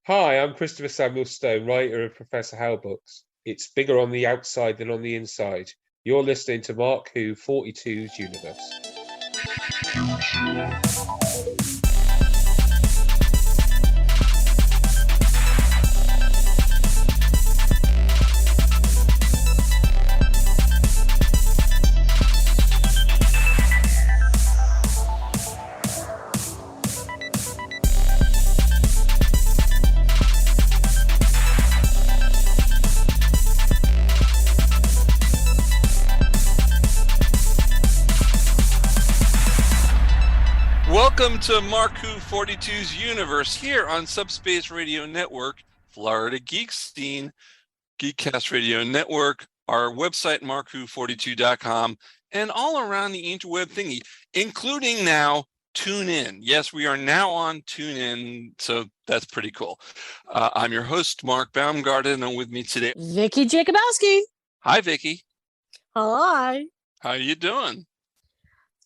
Hi, I'm Christopher Samuel Stone, writer of Professor Howe books. It's bigger on the outside than on the inside. You're listening to Mark Who 42's Universe. Welcome to Mark Who 42's Universe here on Subspace Radio Network, Florida Geek Scene, Geekcast Radio Network, our website, markwho42.com, and all around the interweb thingy, including now TuneIn. Yes, we are now on TuneIn, so that's pretty cool. I'm your host, Mark Baumgarten, and with me today, Vicky Jakubowski. Hi, Vicky. Hi. How you doing?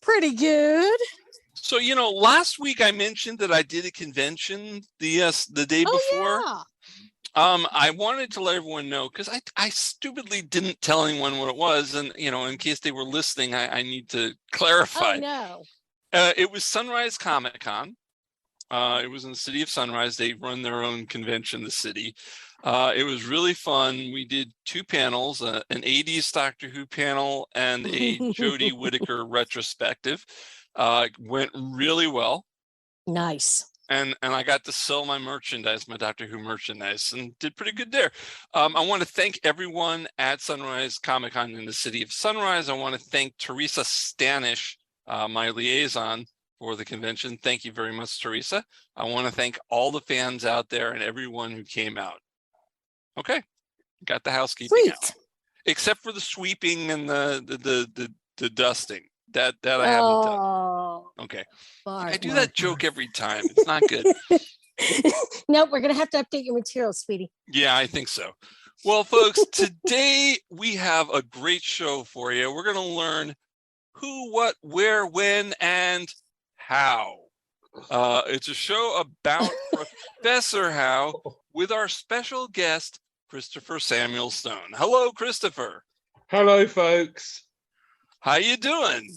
Pretty good. So, last week I mentioned that I did a convention the day before. Yeah. I wanted to let everyone know because I stupidly didn't tell anyone what it was. And, in case they were listening, I need to clarify. Oh, no. It was Sunrise Comic-Con. It was in the city of Sunrise. They run their own convention, the city. It was really fun. We did two panels, an 80s Doctor Who panel and a Jodie Whittaker retrospective. Went really well. Nice. And I got to sell my merchandise, my Doctor Who merchandise, and did pretty good there. I want to thank everyone at Sunrise Comic-Con in the city of Sunrise. I want to thank Teresa Stanish, my liaison for the convention. Thank you very much, Teresa. I want to thank all the fans out there and everyone who came out. Okay, got the housekeeping Sweet. out. Except for the sweeping and the dusting. That I haven't done. Okay. I do that joke every time. It's not good. Nope, we're going to have to update your material, sweetie. Yeah, I think so. Well, folks, today we have a great show for you. We're going to learn who, what, where, when, and how. It's a show about Professor Howe with our special guest, Christopher Samuel Stone. Hello, Christopher. Hello, folks. How you doing?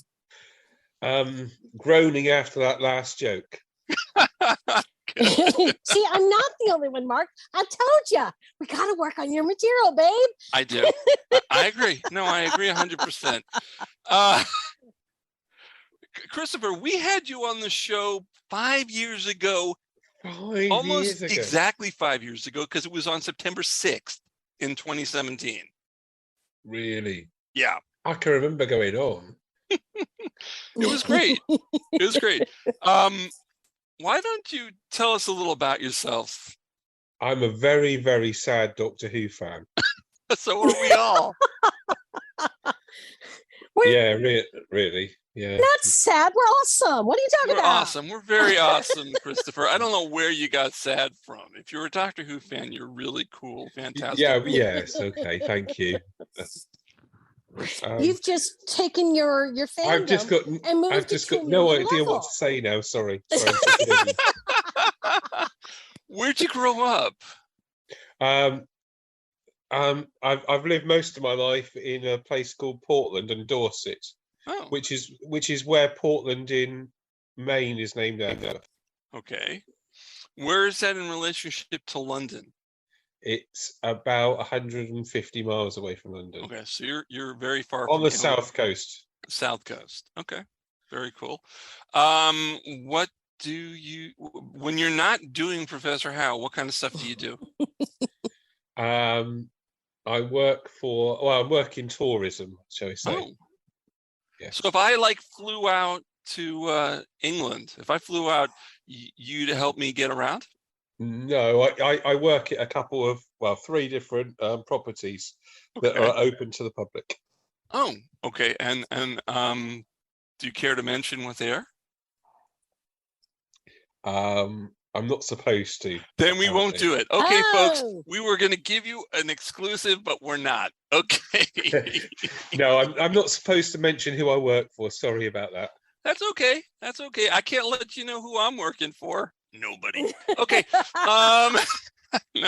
Groaning after that last joke. See, I'm not the only one, Mark. I told you. We got to work on your material, babe. I do. I agree. No, I agree 100%. Christopher, we had you on the show 5 years ago. Almost exactly 5 years ago, because it was on September 6th in 2017. Really? Yeah. I can remember going on. It was great. It was great. Why don't you tell us a little about yourself? I'm a very, very sad Doctor Who fan. So are we all. Yeah, really. Yeah. Not sad. We're awesome. What are you talking about? We're awesome. We're very awesome, Christopher. I don't know where you got sad from. If you're a Doctor Who fan, you're really cool. Fantastic. Yeah, yes. Okay, thank you. You've just taken your fandom. I've just got no idea what to say now. Sorry. Where'd you grow up? I've lived most of my life in a place called Portland and Dorset, which is where Portland in Maine is named after. Okay, where is that in relationship to London? It's about 150 miles away from London. Okay, so you're very far on the south coast. South coast. Okay, very cool. What do you, when you're not doing Professor Howe, what kind of stuff do you do? I work I work in tourism, shall we say. Oh. Yes. So if I flew out to England, if I flew out, you to help me get around? No, I work at a couple of, three different properties that are open to the public. Oh, okay. And do you care to mention what they are? I'm not supposed to. Then we won't do it. Okay, folks, we were going to give you an exclusive, but we're not. Okay. No, I'm not supposed to mention who I work for. Sorry about that. That's okay. That's okay. I can't let you know who I'm working for. Nobody. Okay.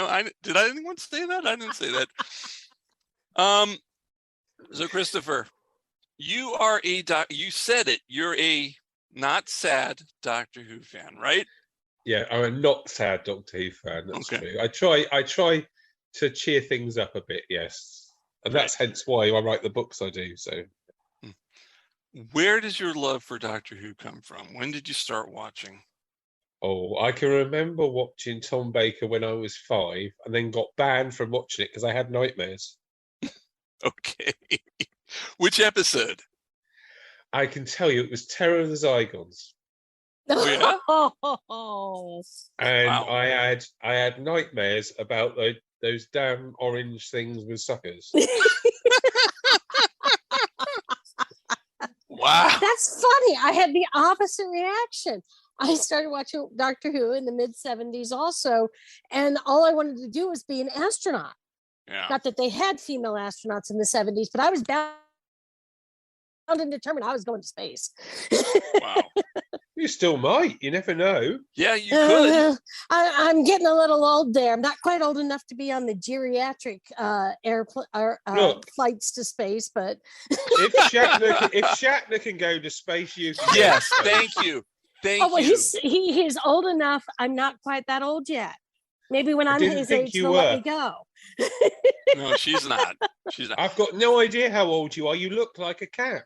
No, did anyone say that? I didn't say that. So Christopher, you are you said it. You're a not sad Doctor Who fan, right? Yeah, I'm a not sad Doctor Who fan. That's true. I try to cheer things up a bit. Yes, and that's hence why I write the books I do. So, where does your love for Doctor Who come from? When did you start watching? Oh, I can remember watching Tom Baker when I was 5, and then got banned from watching it because I had nightmares. Okay, which episode? I can tell you, it was Terror of the Zygons. Oh, And wow. I had nightmares about those damn orange things with suckers. Wow, that's funny. I had the opposite reaction. I started watching Doctor Who in the mid-70s also, and all I wanted to do was be an astronaut. Yeah. Not that they had female astronauts in the 70s, but I was bound and determined I was going to space. Wow. You still might. You never know. Yeah, you could. I'm getting a little old there. I'm not quite old enough to be on the geriatric flights to space, but if Shatner can go to space, you can. Yes, thank you. Thank you. He's old enough. I'm not quite that old yet. Maybe when I'm his age, they'll let me go. No, she's not. She's not. I've got no idea how old you are. You look like a cat.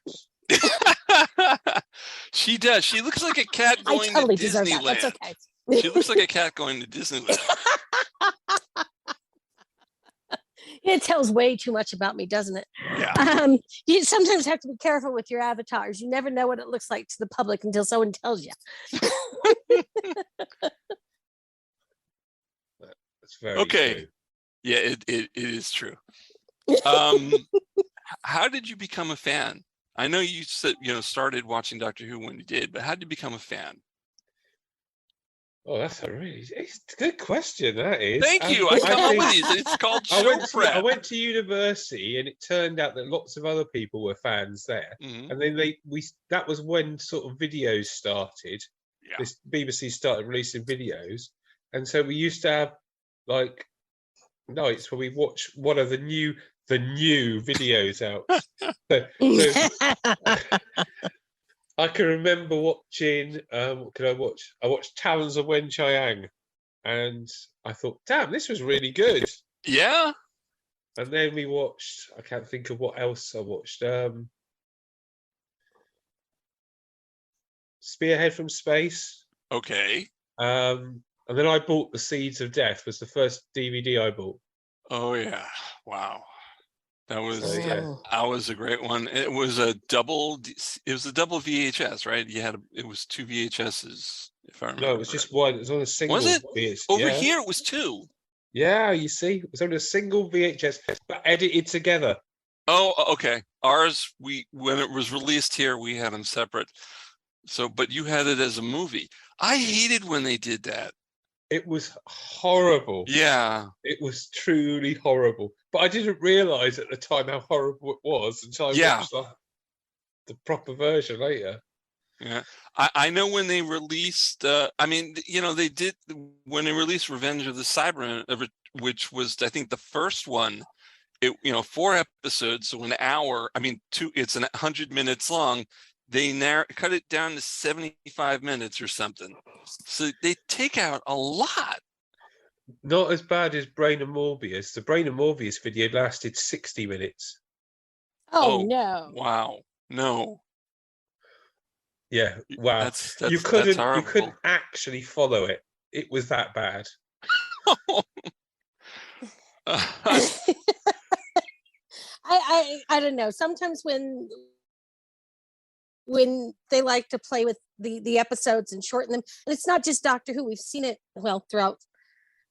She does. She looks like a cat going to Disneyland. That's okay. She looks like a cat going to Disneyland. It tells way too much about me, doesn't it? Yeah. You sometimes have to be careful with your avatars. You never know what it looks like to the public until someone tells you. That's very okay. true. Yeah, it is true. How did you become a fan? I know you said started watching Doctor Who when you did, but how did you become a fan? Oh, that's it's a good question. That is. Thank you. I come up with these. It's called show prep. I went to university, and it turned out that lots of other people were fans there. Mm-hmm. And then that was when sort of videos started. Yeah. This BBC started releasing videos, and so we used to have like nights where we watch one of the new videos out. I can remember watching. What could I watch? I watched Talons of Wen Chiang, and I thought, "Damn, this was really good." Yeah. And then we watched. I can't think of what else I watched. Spearhead from Space. Okay. And then I bought The Seeds of Death. Was the first DVD I bought. Oh yeah! Wow. That was that was a great one. It was a double VHS, right? It was 2 VHSs, if I remember. No, it was just one. It was on a single. Was it? VHS. Over here, it was 2. Yeah, you see, it was on a single VHS, but edited together. Oh, okay. Ours, when it was released here, we had them separate. So, but you had it as a movie. I hated when they did that. It was horrible. Yeah. It was truly horrible. But I didn't realise at the time how horrible it was until I watched the proper version later. Yeah. I know when they released, they did, when they released Revenge of the Cybermen, which was, I think, the first one, 4 episodes, so an hour, it's 100 minutes long. They cut it down to 75 minutes or something. So they take out a lot. Not as bad as Brain of Morbius. The Brain of Morbius video lasted 60 minutes. Oh no. Wow. No. Yeah, wow. That's you couldn't actually follow it. It was that bad. I don't know. Sometimes when they like to play with the episodes and shorten them, and it's not just Doctor Who. We've seen it throughout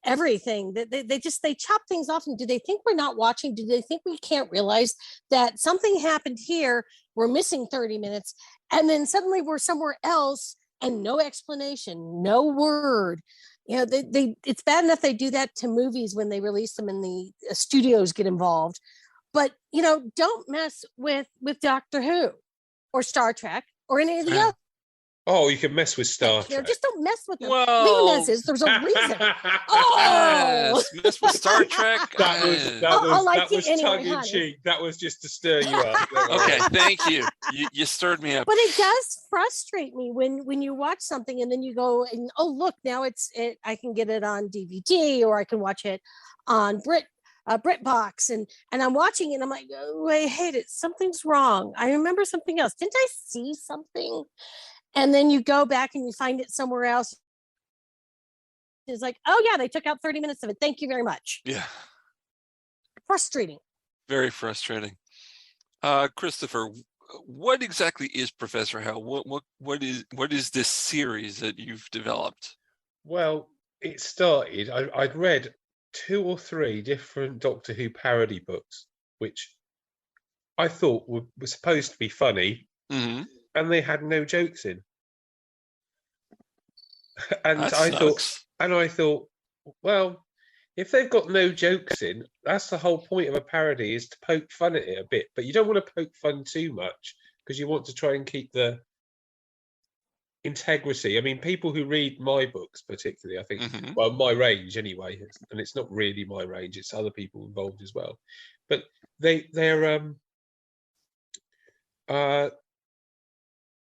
everything. They chop things off. And do they think we're not watching? Do they think we can't realize that something happened here? We're missing 30 minutes, and then suddenly we're somewhere else, and no explanation, no word. It's bad enough they do that to movies when they release them and the studios get involved. But don't mess with Doctor Who or Star Trek or any of the other. Oh, you can mess with Star Trek. Just don't mess with them. Whoa. Leave them as is. There's a reason. Oh, mess with Star Trek. That was tongue in cheek. That was just to stir you up. Okay, thank you. You stirred me up. But it does frustrate me when you watch something and then you go and look, now I can get it on DVD or I can watch it on BritBox and I'm watching it and I'm like, oh, I hate it. Something's wrong. I remember something else. Didn't I see something? And then you go back and you find it somewhere else. It's like, oh yeah, they took out 30 minutes of it. Thank you very much. Yeah. Frustrating. Very frustrating. Christopher, what exactly is Professor Howe? What is this series that you've developed? Well, it started, I'd read 2 or 3 different Doctor Who parody books, which I thought were supposed to be funny, and they had no jokes in. And I thought, well, if they've got no jokes in, that's the whole point of a parody, is to poke fun at it a bit. But you don't want to poke fun too much because you want to try and keep the integrity. I mean, people who read my books, particularly, I think, well, my range anyway, and it's not really my range; it's other people involved as well. But they're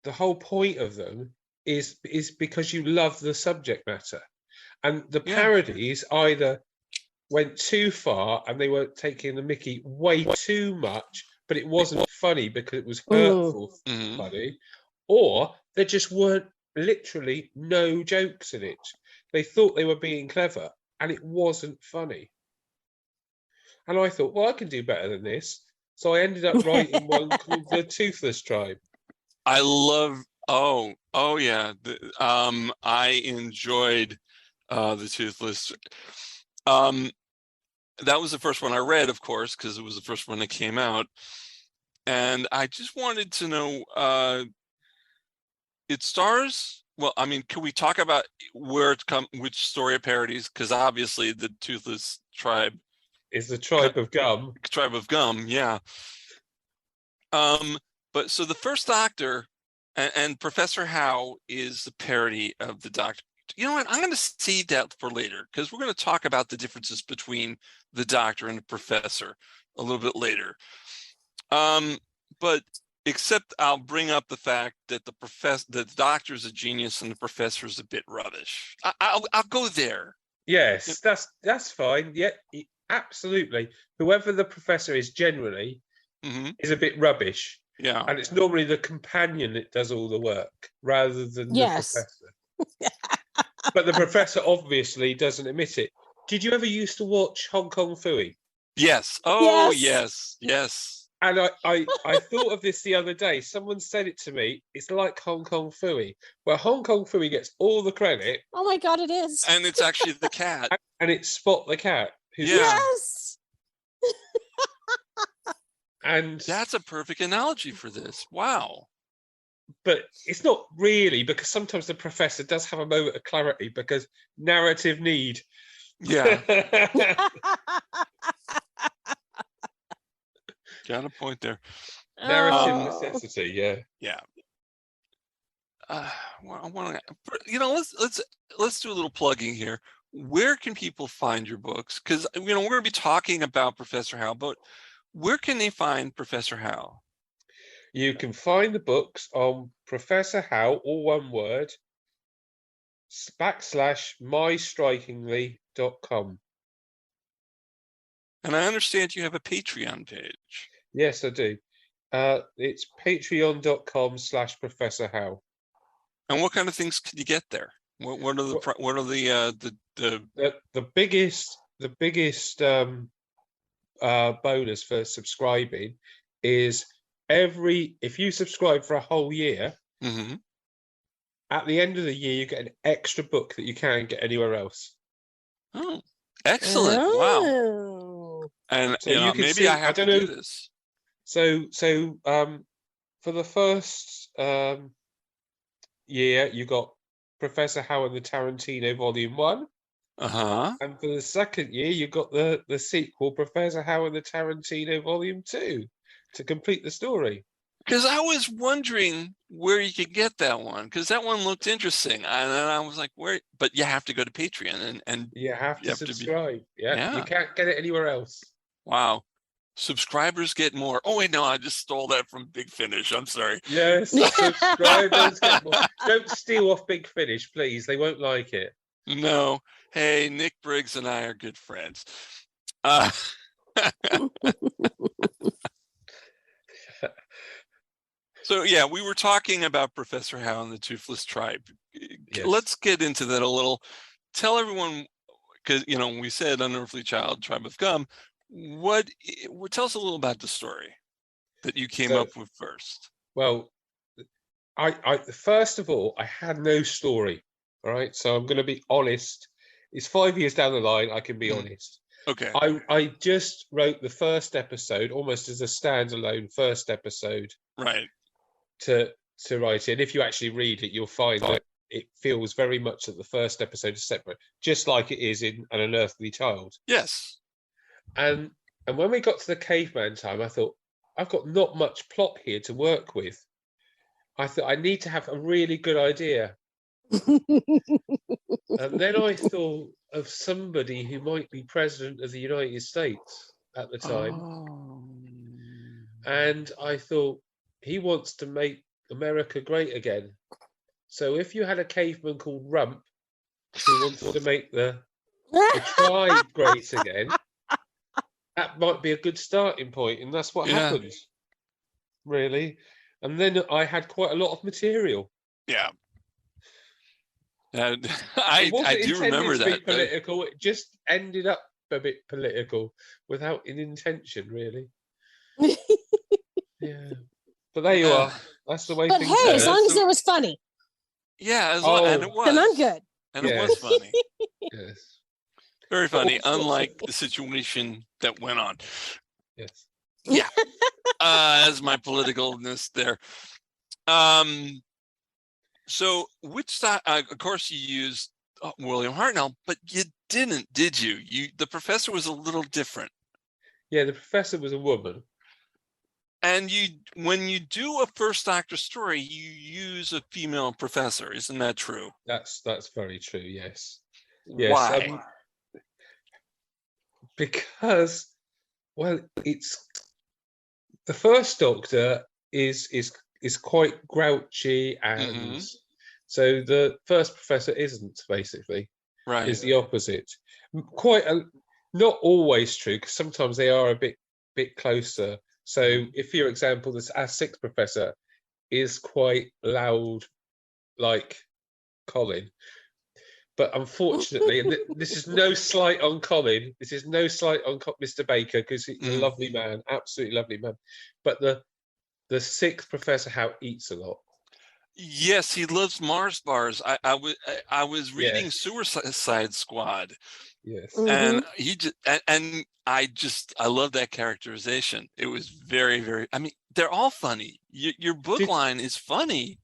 the whole point of them is because you love the subject matter, and the parodies either went too far and they were taking the mickey way too much, but it wasn't funny because it was hurtful funny, or there just weren't literally no jokes in it. They thought they were being clever and it wasn't funny. And I thought, well, I can do better than this. So I ended up writing one called The Toothless Tribe. I love, oh yeah. I enjoyed The Toothless. That was the first one I read, of course, because it was the first one that came out. And I just wanted to know, it stars, well, I mean, can we talk about which story it parodies? Because obviously the Toothless Tribe is the Tribe of Gum. Tribe of Gum, yeah. But so the first Doctor and Professor Howe is the parody of the Doctor. You know what? I'm going to save that for later because we're going to talk about the differences between the Doctor and the Professor a little bit later. But except I'll bring up the fact that the Doctor is a genius and the Professor is a bit rubbish. I'll go there. Yes, that's fine. Yeah, absolutely. Whoever the Professor is generally is a bit rubbish. Yeah, and it's normally the companion that does all the work rather than the Professor. But the Professor obviously doesn't admit it. Did you ever used to watch Hong Kong Phooey? Yes. Oh, yes. And I thought of this the other day. Someone said it to me. It's like Hong Kong Phooey, where Hong Kong Phooey gets all the credit. Oh my God, it is. And it's actually the cat. And it's Spot the cat. Yes. And that's a perfect analogy for this. Wow. But it's not really, because sometimes the Professor does have a moment of clarity because narrative need. Yeah. Got a point there. Narrative necessity, yeah. Yeah. Let's do a little plugging here. Where can people find your books? Because we're going to be talking about Professor Howe, but where can they find Professor Howe? You can find the books on Professor Howe, all one word, /mystrikingly.com. And I understand you have a Patreon page. Yes, I do. It's patreon.com/Professor Howe. And what kind of things can you get there? What are the biggest bonus for subscribing is if you subscribe for a whole year, at the end of the year you get an extra book that you can't get anywhere else. Oh, excellent! Wow. And so you can maybe I have to do this. So for the first year you got Professor Howe and the Tarantino Volume 1. And for the second year you got the sequel, Professor Howe and the Tarantino Volume 2, to complete the story. Because I was wondering where you could get that one, because that one looked interesting. And then I was like, where? But you have to go to Patreon and You have to subscribe. Yeah. You can't get it anywhere else. Wow. Subscribers get more. Oh, wait, no, I just stole that from Big Finish. I'm sorry. Yes, subscribers get more. Don't steal off Big Finish, please. They won't like it. No. Hey, Nick Briggs and I are good friends. So, yeah, we were talking about Professor Howe and the Toothless Tribe. Yes. Let's get into that a little. Tell everyone, because, we said Unearthly Child, Tribe of Gum. Tell us a little about the story that you came up with first. Well, I first of all, I had no story. All right, so I'm going to be honest. It's 5 years down the line. I can be honest. Okay. I just wrote the first episode almost as a standalone first episode. Right. To write it. And if you actually read it, you'll find that it feels very much that the first episode is separate, just like it is in An Unearthly Child. Yes. And when we got to the caveman time, I thought, I've got not much plot here to work with. I thought I need to have a really good idea. And then I thought of somebody who might be president of the United States at the time. Oh. And I thought, he wants to make America great again. So if you had a caveman called Rump who wants to make the tribe great again, that might be a good starting point. And that's what happened, really. And then I had quite a lot of material. Yeah. I do remember that. To be political. It just ended up a bit political without an intention, really. Yeah. But there you are. That's the way things hey, go. as long as it was funny. Yeah, and it was. Then I'm good. And it was funny. Yes. Very funny, unlike the situation that went on. Yes. Yeah. As my politicalness there. So which side, of course you used William Hartnell, but you didn't, did you? The professor was a little different. Yeah, the professor was a woman. And when you do a First Doctor story, you use a female professor. Isn't that true? That's very true. Yes. Why? Because, well, it's the First Doctor is quite grouchy, and so the first professor isn't, basically. Right. Is the opposite. Not always true, because sometimes they are a bit closer. So if, for example, our sixth professor is quite loud, like Colin, but unfortunately, and this is no slight on Colin, this is no slight on Mr. Baker, because he's a lovely man, absolutely lovely man, but the sixth Professor Howe eats a lot. Yes, he loves Mars bars. I was reading Suicide Squad. Yes. And I love that characterization. It was very, very, I mean, they're all funny. Your book line is funny.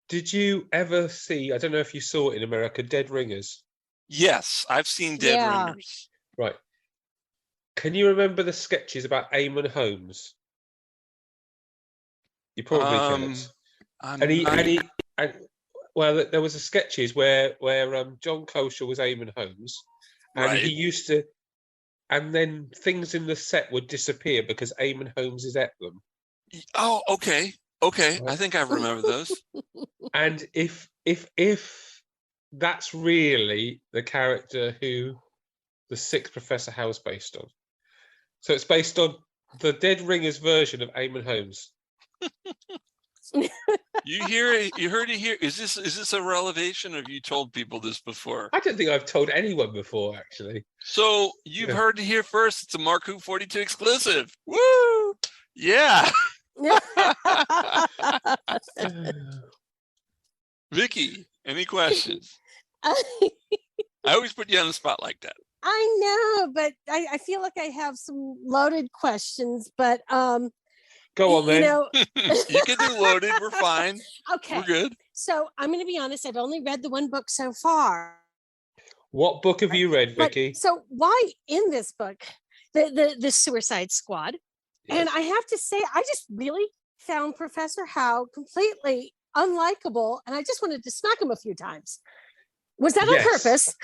Did you ever see, I don't know if you saw it in America, Dead Ringers? Yes, I've seen Dead Ringers. Right. Can you remember the sketches about Eamon Holmes? You probably can't. Well, there was a sketches where John Kosher was Eamon Holmes, and he used to, and then things in the set would disappear because Eamon Holmes is at them. Oh, okay. Right. I think I remember those. And if that's really the character who the sixth Professor Howe's based on, so it's based on the Dead Ringers version of Eamon Holmes. You heard it here. Is this a revelation, or have you told people this before? I don't think I've told anyone before, actually. So you've heard it here first. It's a Mark Who 42 exclusive. Woo! Yeah. Vicky, any questions? I always put you on the spot like that. I know, but I feel like I have some loaded questions, but go on, then. You can do loaded. We're fine. Okay. We're good. So I'm going to be honest. I've only read the one book so far. What book have you read, Vicky? So why in this book, the Suicide Squad? Yes. And I have to say, I just really found Professor Howe completely unlikable, and I just wanted to smack him a few times. Was that on purpose?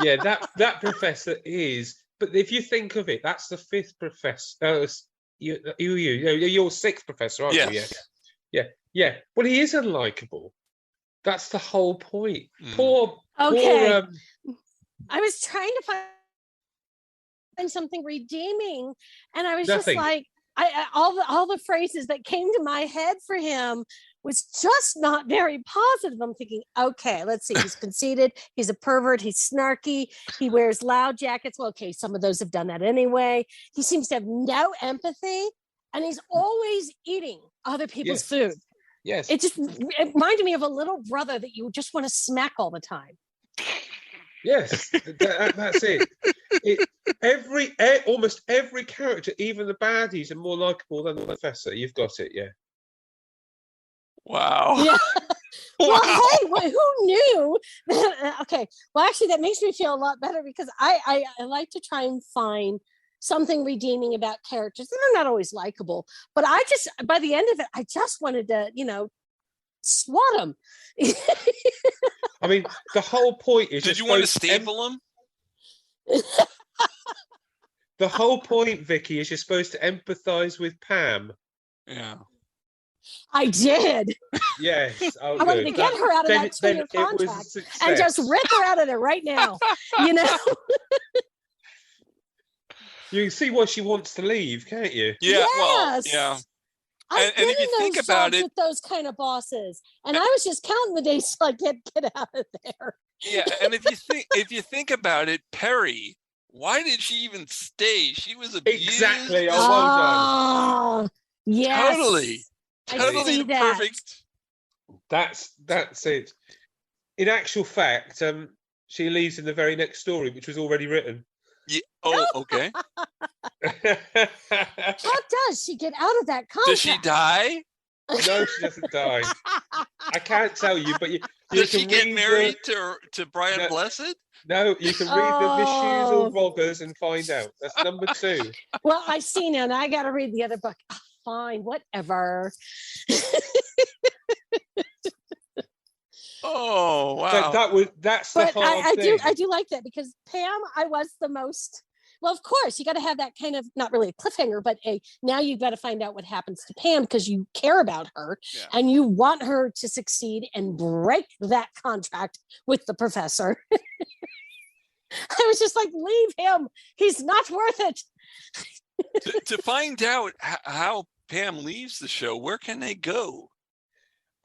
Yeah, that professor is. But if you think of it, that's the fifth professor. You're sixth professor, aren't you? Yeah. Well, he is unlikable. That's the whole point. Poor. I was trying to find something redeeming, and I was just like, all the phrases that came to my head for him was just not very positive. I'm thinking, okay, let's see. He's conceited. He's a pervert. He's snarky. He wears loud jackets. Well, okay, some of those have done that anyway. He seems to have no empathy, and he's always eating other people's food. Yes. It reminded me of a little brother that you just want to smack all the time. Yes, that's it. Almost every character, even the baddies, are more likable than the professor. You've got it, yeah. Wow. Yeah. Wow. Well, hey, who knew? Okay. Well, actually, that makes me feel a lot better because I like to try and find something redeeming about characters. They're not always likable, but by the end of it, I just wanted to, swat them. I mean, the whole point is. Did you want to staple them? The whole point, Vicky, is you're supposed to empathize with Pam. Yeah. I did. Yes. I wanted to get her out of that 2-year contract and just rip her out of there right now. You can see why she wants to leave, can't you? Yeah. Yes. Well, yeah. I've been if you in think those about jobs it, with those kind of bosses, and I was just counting the days till I get out of there. Yeah, and if you think about it, Perry, why did she even stay? She was abused. Exactly. Oh, well done. Yes. Totally perfect. That's it. In actual fact, she leaves in the very next story, which was already written. Yeah. Oh, okay. How does she get out of that contract? Does she die? No, she doesn't die. I can't tell you, but you Does can she get read married to Brian Blessed? No, you can read the Mishues or Roggers and find out. That's number 2. Well, I see now, and I got to read the other book. Oh, fine, whatever. Oh wow! That's the hard thing. I do like that because Pam, I was the most. Well, of course, you got to have that kind of not really a cliffhanger, but now you've got to find out what happens to Pam because you care about her and you want her to succeed and break that contract with the professor. I was just like, leave him. He's not worth it. to find out how Pam leaves the show, where can they go?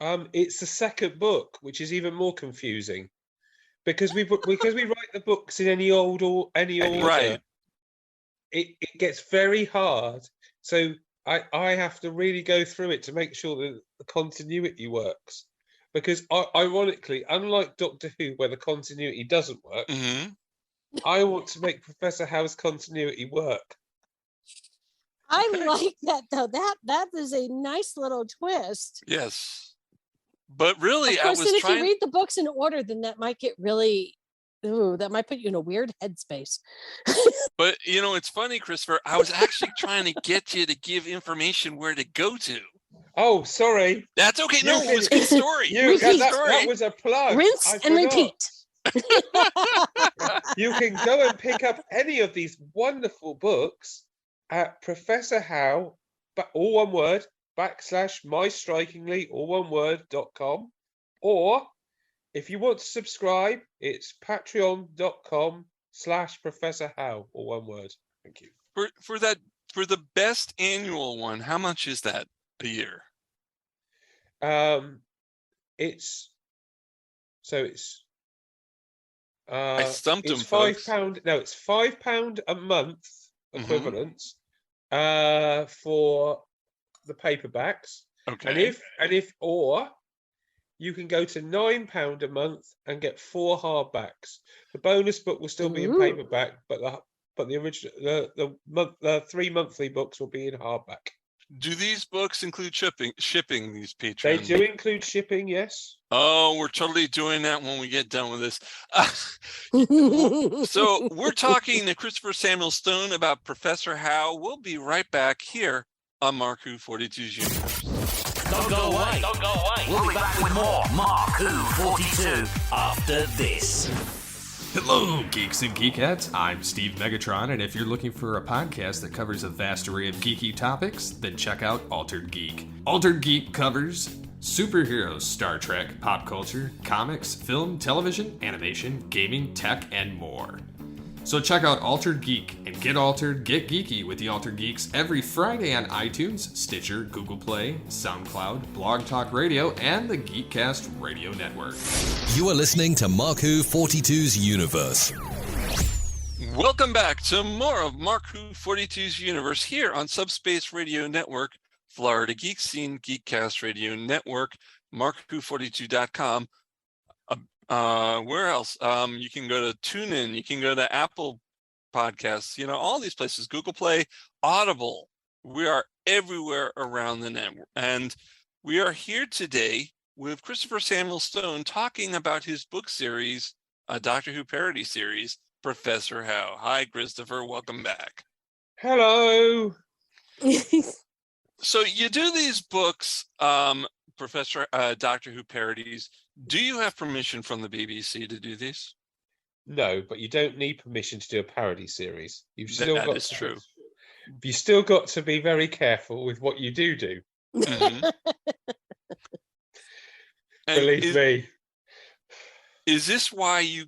It's the second book, which is even more confusing, because we write the books in any order. Right. It gets very hard. So I have to really go through it to make sure that the continuity works. Because ironically, unlike Doctor Who, where the continuity doesn't work, I want to make Professor Howe's continuity work. I like that though. That is a nice little twist. Yes. But really, of course, if you read the books in order, then that might get really, that might put you in a weird headspace. But, it's funny, Christopher, I was actually trying to get you to give information where to go to. Oh, sorry. That's okay. No, it was a good story. That was a plug. Rinse and repeat. You can go and pick up any of these wonderful books at Professor Howe, but all one word, /mystrikingly, all one word.com, or if you want to subscribe, it's patreon.com/Professor Howe, all one word. Thank you. For the best annual one, how much is that a year? It's I stumped him, £5. No, it's £5 a month equivalent for the paperbacks. Okay. Or you can go to £9 a month and get 4 hardbacks. The bonus book will still be in paperback, but the original the 3 monthly books will be in hardback. Do these books include shipping these patrons? They do include shipping, yes. Oh, we're totally doing that when we get done with this. So we're talking to Christopher Samuel Stone about Professor Howe. We'll be right back here on Mark Who 42's Universe. Don't go away. Don't go away. We'll be back with more Mark Who 42 after this. Hello, geeks and geekettes. I'm Steve Megatron, and if you're looking for a podcast that covers a vast array of geeky topics, then check out Altered Geek. Altered Geek covers superheroes, Star Trek, pop culture, comics, film, television, animation, gaming, tech, and more. So check out Altered Geek and get altered, get geeky with the Altered Geeks every Friday on iTunes, Stitcher, Google Play, SoundCloud, Blog Talk Radio, and the Geekcast Radio Network. You are listening to Mark Who 42's Universe. Welcome back to more of Mark Who 42's Universe here on Subspace Radio Network, Florida Geek Scene, Geekcast Radio Network, markwho42.com. Where else? You can go to TuneIn, you can go to Apple Podcasts, all these places, Google Play, Audible. We are everywhere around the network. And we are here today with Christopher Samuel Stone talking about his book series, a Doctor Who parody series, Professor Howe. Hi, Christopher. Welcome back. Hello. So you do these books, Professor Doctor Who parodies. Do you have permission from the BBC to do these? No, but you don't need permission to do a parody series. You've still That got is to, true. You still got to be very careful with what you do. Mhm. And Believe me. Is this why you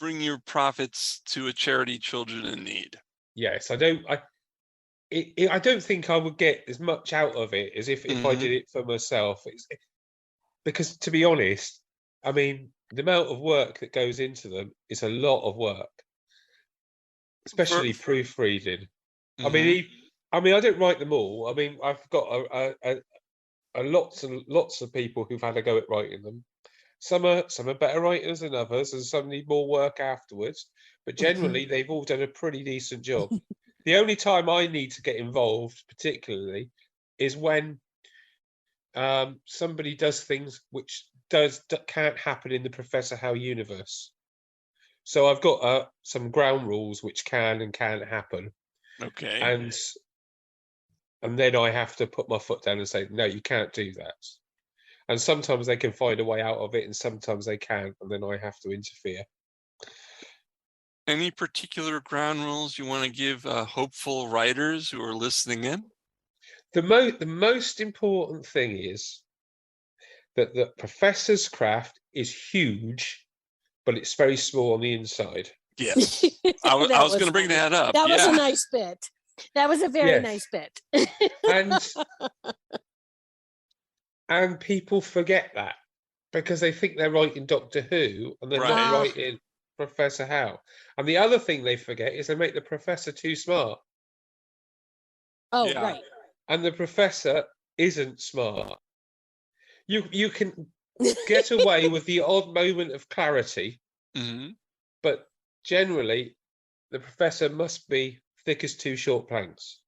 bring your profits to a charity, Children in Need? Yes, I don't think I would get as much out of it as if I did it for myself. Because to be honest, I mean, the amount of work that goes into them is a lot of work, especially proofreading. I mean, I don't write them all. I mean, I've got a lots and lots of people who've had a go at writing them. Some are better writers than others, and some need more work afterwards. But generally, they've all done a pretty decent job. The only time I need to get involved, particularly, is when somebody does things which can't happen in the Professor Howe universe. So I've got some ground rules which can and can't happen. Okay. And then I have to put my foot down and say, no, you can't do that. And sometimes they can find a way out of it, and sometimes they can't, and then I have to interfere. Any particular ground rules you want to give hopeful writers who are listening in? The most important thing is that the Professor's craft is huge, but it's very small on the inside. Yes. I was going to bring that up. That was a nice bit. That was a very nice bit. And people forget that because they think they're writing Doctor Who and they're not writing Professor Howe. And the other thing they forget is they make the Professor too smart. Oh, right. And the Professor isn't smart. You can get away with the odd moment of clarity, but generally the Professor must be thick as two short planks.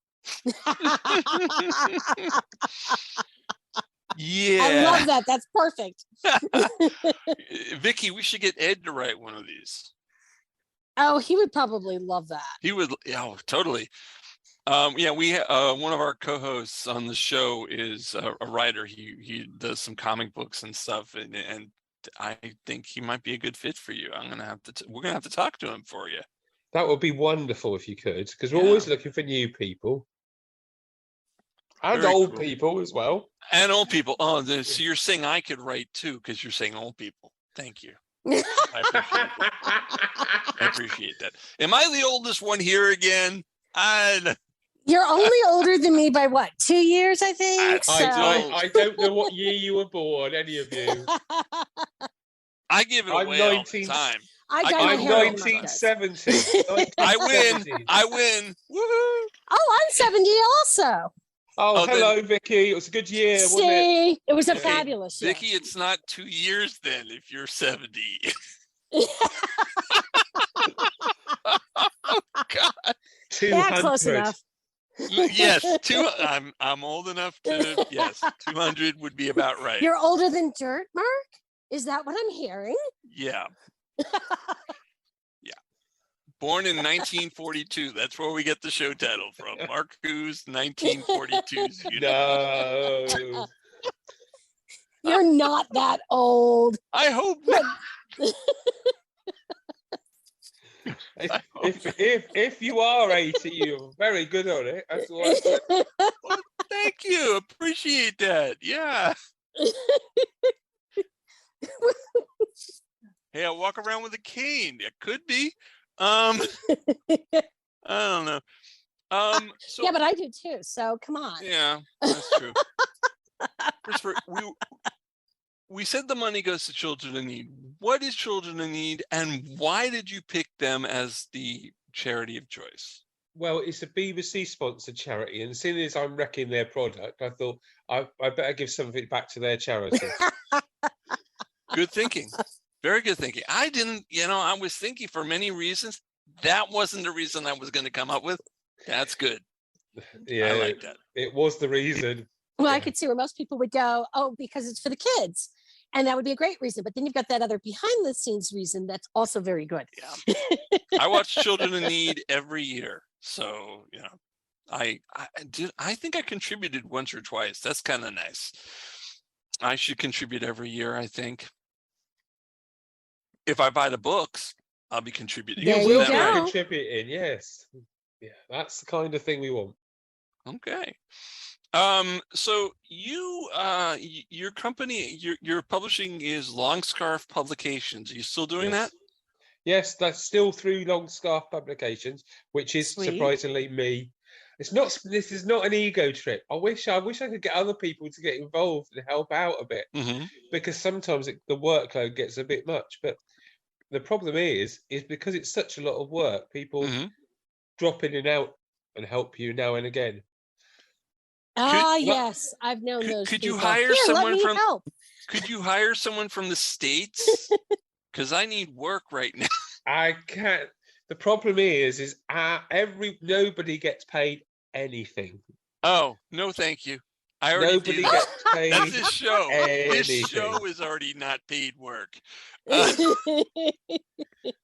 Yeah. I love that. That's perfect. Vicky, we should get Ed to write one of these. Oh, he would probably love that. He would. Oh, totally. We one of our co-hosts on the show is a writer. He does some comic books and stuff, and I think he might be a good fit for you. We're gonna have to talk to him for you. That would be wonderful if you could, because we're always looking for new people. And Very old cool. people as well. And old people. Oh, so you're saying I could write too, because you're saying old people. Thank you. I appreciate that. Am I the oldest one here again? You're only older than me by what? 2 years, I think. I don't know what year you were born, any of you. I give it away all the time. I'm 1970. I win. Woohoo. Oh, I'm 70 also. Oh, hello, Vicky. It was a good year, wasn't it? It was a fabulous year. Vicky, it's not 2 years then if you're 70. Oh, God. 200. Close enough. Yes, I'm old enough to, 200 would be about right. You're older than dirt, Mark? Is that what I'm hearing? Yeah. Born in 1942. That's where we get the show title from. Mark Who's 1942's No. You're not that old. I hope not. If you are 80, you're very good on it. That's what I said. Well, thank you. Appreciate that. Yeah. Hey, I walk around with a cane. It could be. I don't know. So, Yeah, but I do too. So come on. yeah, that's true. Christopher, we said the money goes to children in need. What is children in need, and why did you pick them as the charity of choice? Well, it's a BBC sponsored charity, and seeing as I'm wrecking their product, I thought I better give something back to their charity. Good thinking. Very good thinking. I didn't, I was thinking for many reasons. That wasn't the reason I was going to come up with. That's good. Yeah, I like that. It was the reason. Well, I could see where most people would go, oh, because it's for the kids. And that would be a great reason. But then you've got that other behind the scenes reason that's also very good. Yeah. I watch Children in Need every year. So, I think I contributed once or twice. That's kind of nice. I should contribute every year, I think. If I buy the books, I'll be contributing. There You you will be go. contributing, yes. Yeah, that's the kind of thing we want. Okay. So your company, your publishing is Long Scarf Publications. Are you still doing that? Yes, that's still through Long Scarf Publications, which is Sweet. surprisingly me. It's not. This is not an ego trip. I wish I could get other people to get involved and help out a bit, Mm-hmm. because sometimes the workload gets a bit much. But the problem is because it's such a lot of work, people Mm-hmm. drop in and out and help you now and again. Yes, I've known those. Could you people. hire Here, let someone me from- help. Could you hire someone from the States? Because I need work right now. I can't. The problem is nobody gets paid anything. Oh, no, thank you. I already Nobody did that. gets paid. That's this show. This anything. show is already not paid work.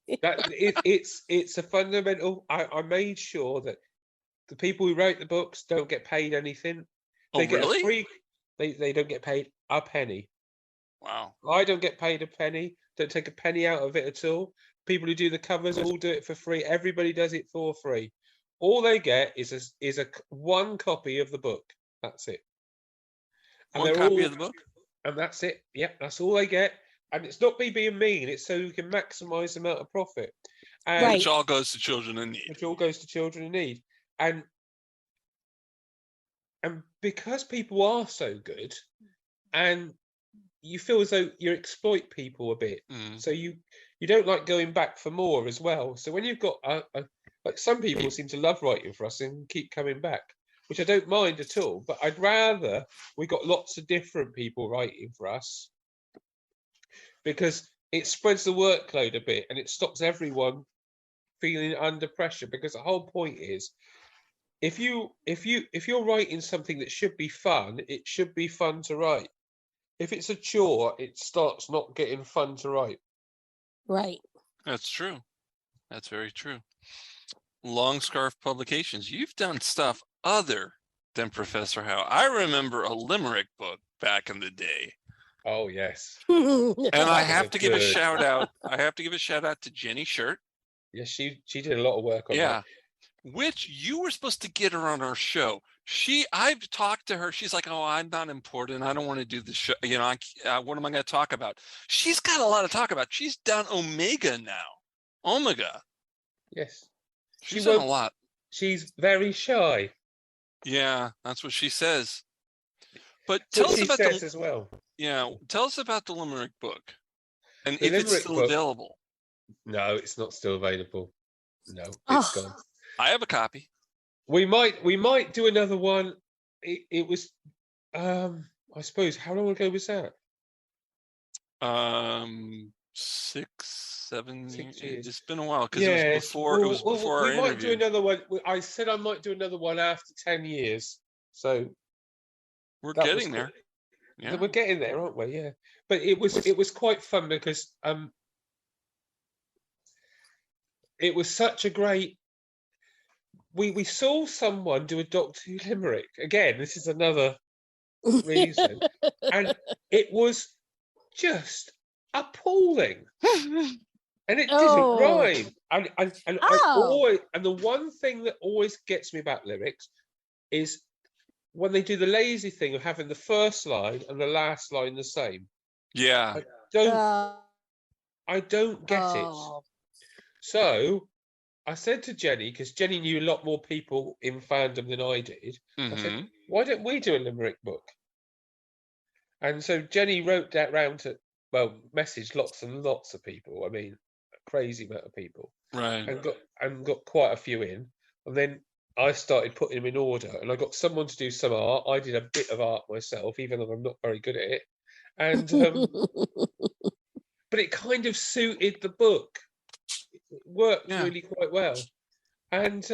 It's a fundamental. I made sure that the people who write the books don't get paid anything. They get really? a free. They don't get paid a penny. Wow. I don't get paid a penny. Don't take a penny out of it at all. People who do the covers all do it for free. Everybody does it for free. All they get is a one copy of the book. That's it. And One they're copy all- of the book? And that's it. Yep, that's all they get. And it's not me being mean. It's so we can maximise the amount of profit. And Right. Which all goes to children in need. which all goes to children in need. And because people are so good, and you feel as though you exploit people a bit, Mm. so you don't like going back for more as well. So when you've got like some people seem to love writing for us and keep coming back, which I don't mind at all. But I'd rather we got lots of different people writing for us, because it spreads the workload a bit and it stops everyone feeling under pressure. Because the whole point is, if you're writing something that should be fun, it should be fun to write. If it's a chore, it starts not getting fun to write. Right. That's true. That's very true. Long Scarf Publications. You've done stuff other than Professor Howe. I remember a limerick book back in the day. Oh yes, And I was have to give a good. shout out. I have to give a shout out to Jenny Shirt. yes, she did a lot of work on Yeah. that. Which you were supposed to get her on our show. I've talked to her. She's like, oh, I'm not important. I don't want to do the show. What am I going to talk about? She's got a lot to talk about. She's done Omega now. Omega. Yes, She's She done a won't- lot. she's very shy. Yeah, that's what she says. But That's what tell us she about says the as well. tell us about the limerick book, and The if it's limerick still book- available. No, it's not still available. No, it's Oh. gone. I have a copy. We might do another one. It was, I suppose, how long ago was that? 6, 7 6 years. years. It's been a while because Yes, it was before our we might interview. do another one. I said I might do another one after 10 years. So We're that was getting there. good. Yeah. We're getting there, aren't we? Yeah. But it was quite fun because it was such a great. We saw someone do a Doctor Who limerick again. This is another reason, and it was just appalling, and it didn't rhyme. And I always, and the one thing that always gets me about lyrics is when they do the lazy thing of having the first line and the last line the same. Yeah, I don't get it. So I said to Jenny, because Jenny knew a lot more people in fandom than I did. I said, why don't we do a limerick book? And so Jenny wrote that round to, messaged lots and lots of people. I mean, a crazy amount of people. right. And got quite a few in. And then I started putting them in order, and I got someone to do some art. I did a bit of art myself, even though I'm not very good at it. And but it kind of suited the book. It worked really quite well. And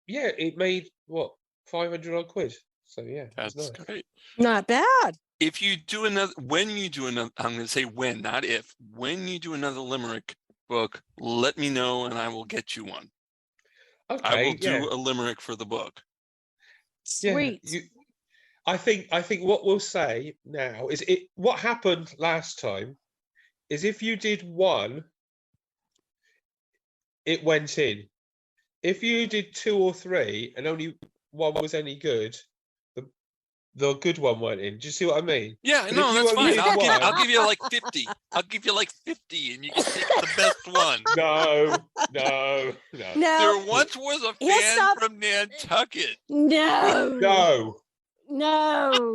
it made what, 500 odd quid. So yeah, That's nice. great. Not bad. If you do another, when you do another, I'm going to say when, not if. When you do another limerick book, let me know and I will get you one. Okay, I will do a limerick for the book. Sweet. Yeah, I think what we'll say now is what happened last time is if you did one, it went in. If you did 2 or 3 and only one was any good, the good one went in. Do you see what I mean? Yeah, But no, if you that's only fine. did I'll one- give you like 50. I'll give you like 50 and you can take the best one. No. No. There once was a He'll fan stop- from Nantucket. No. No.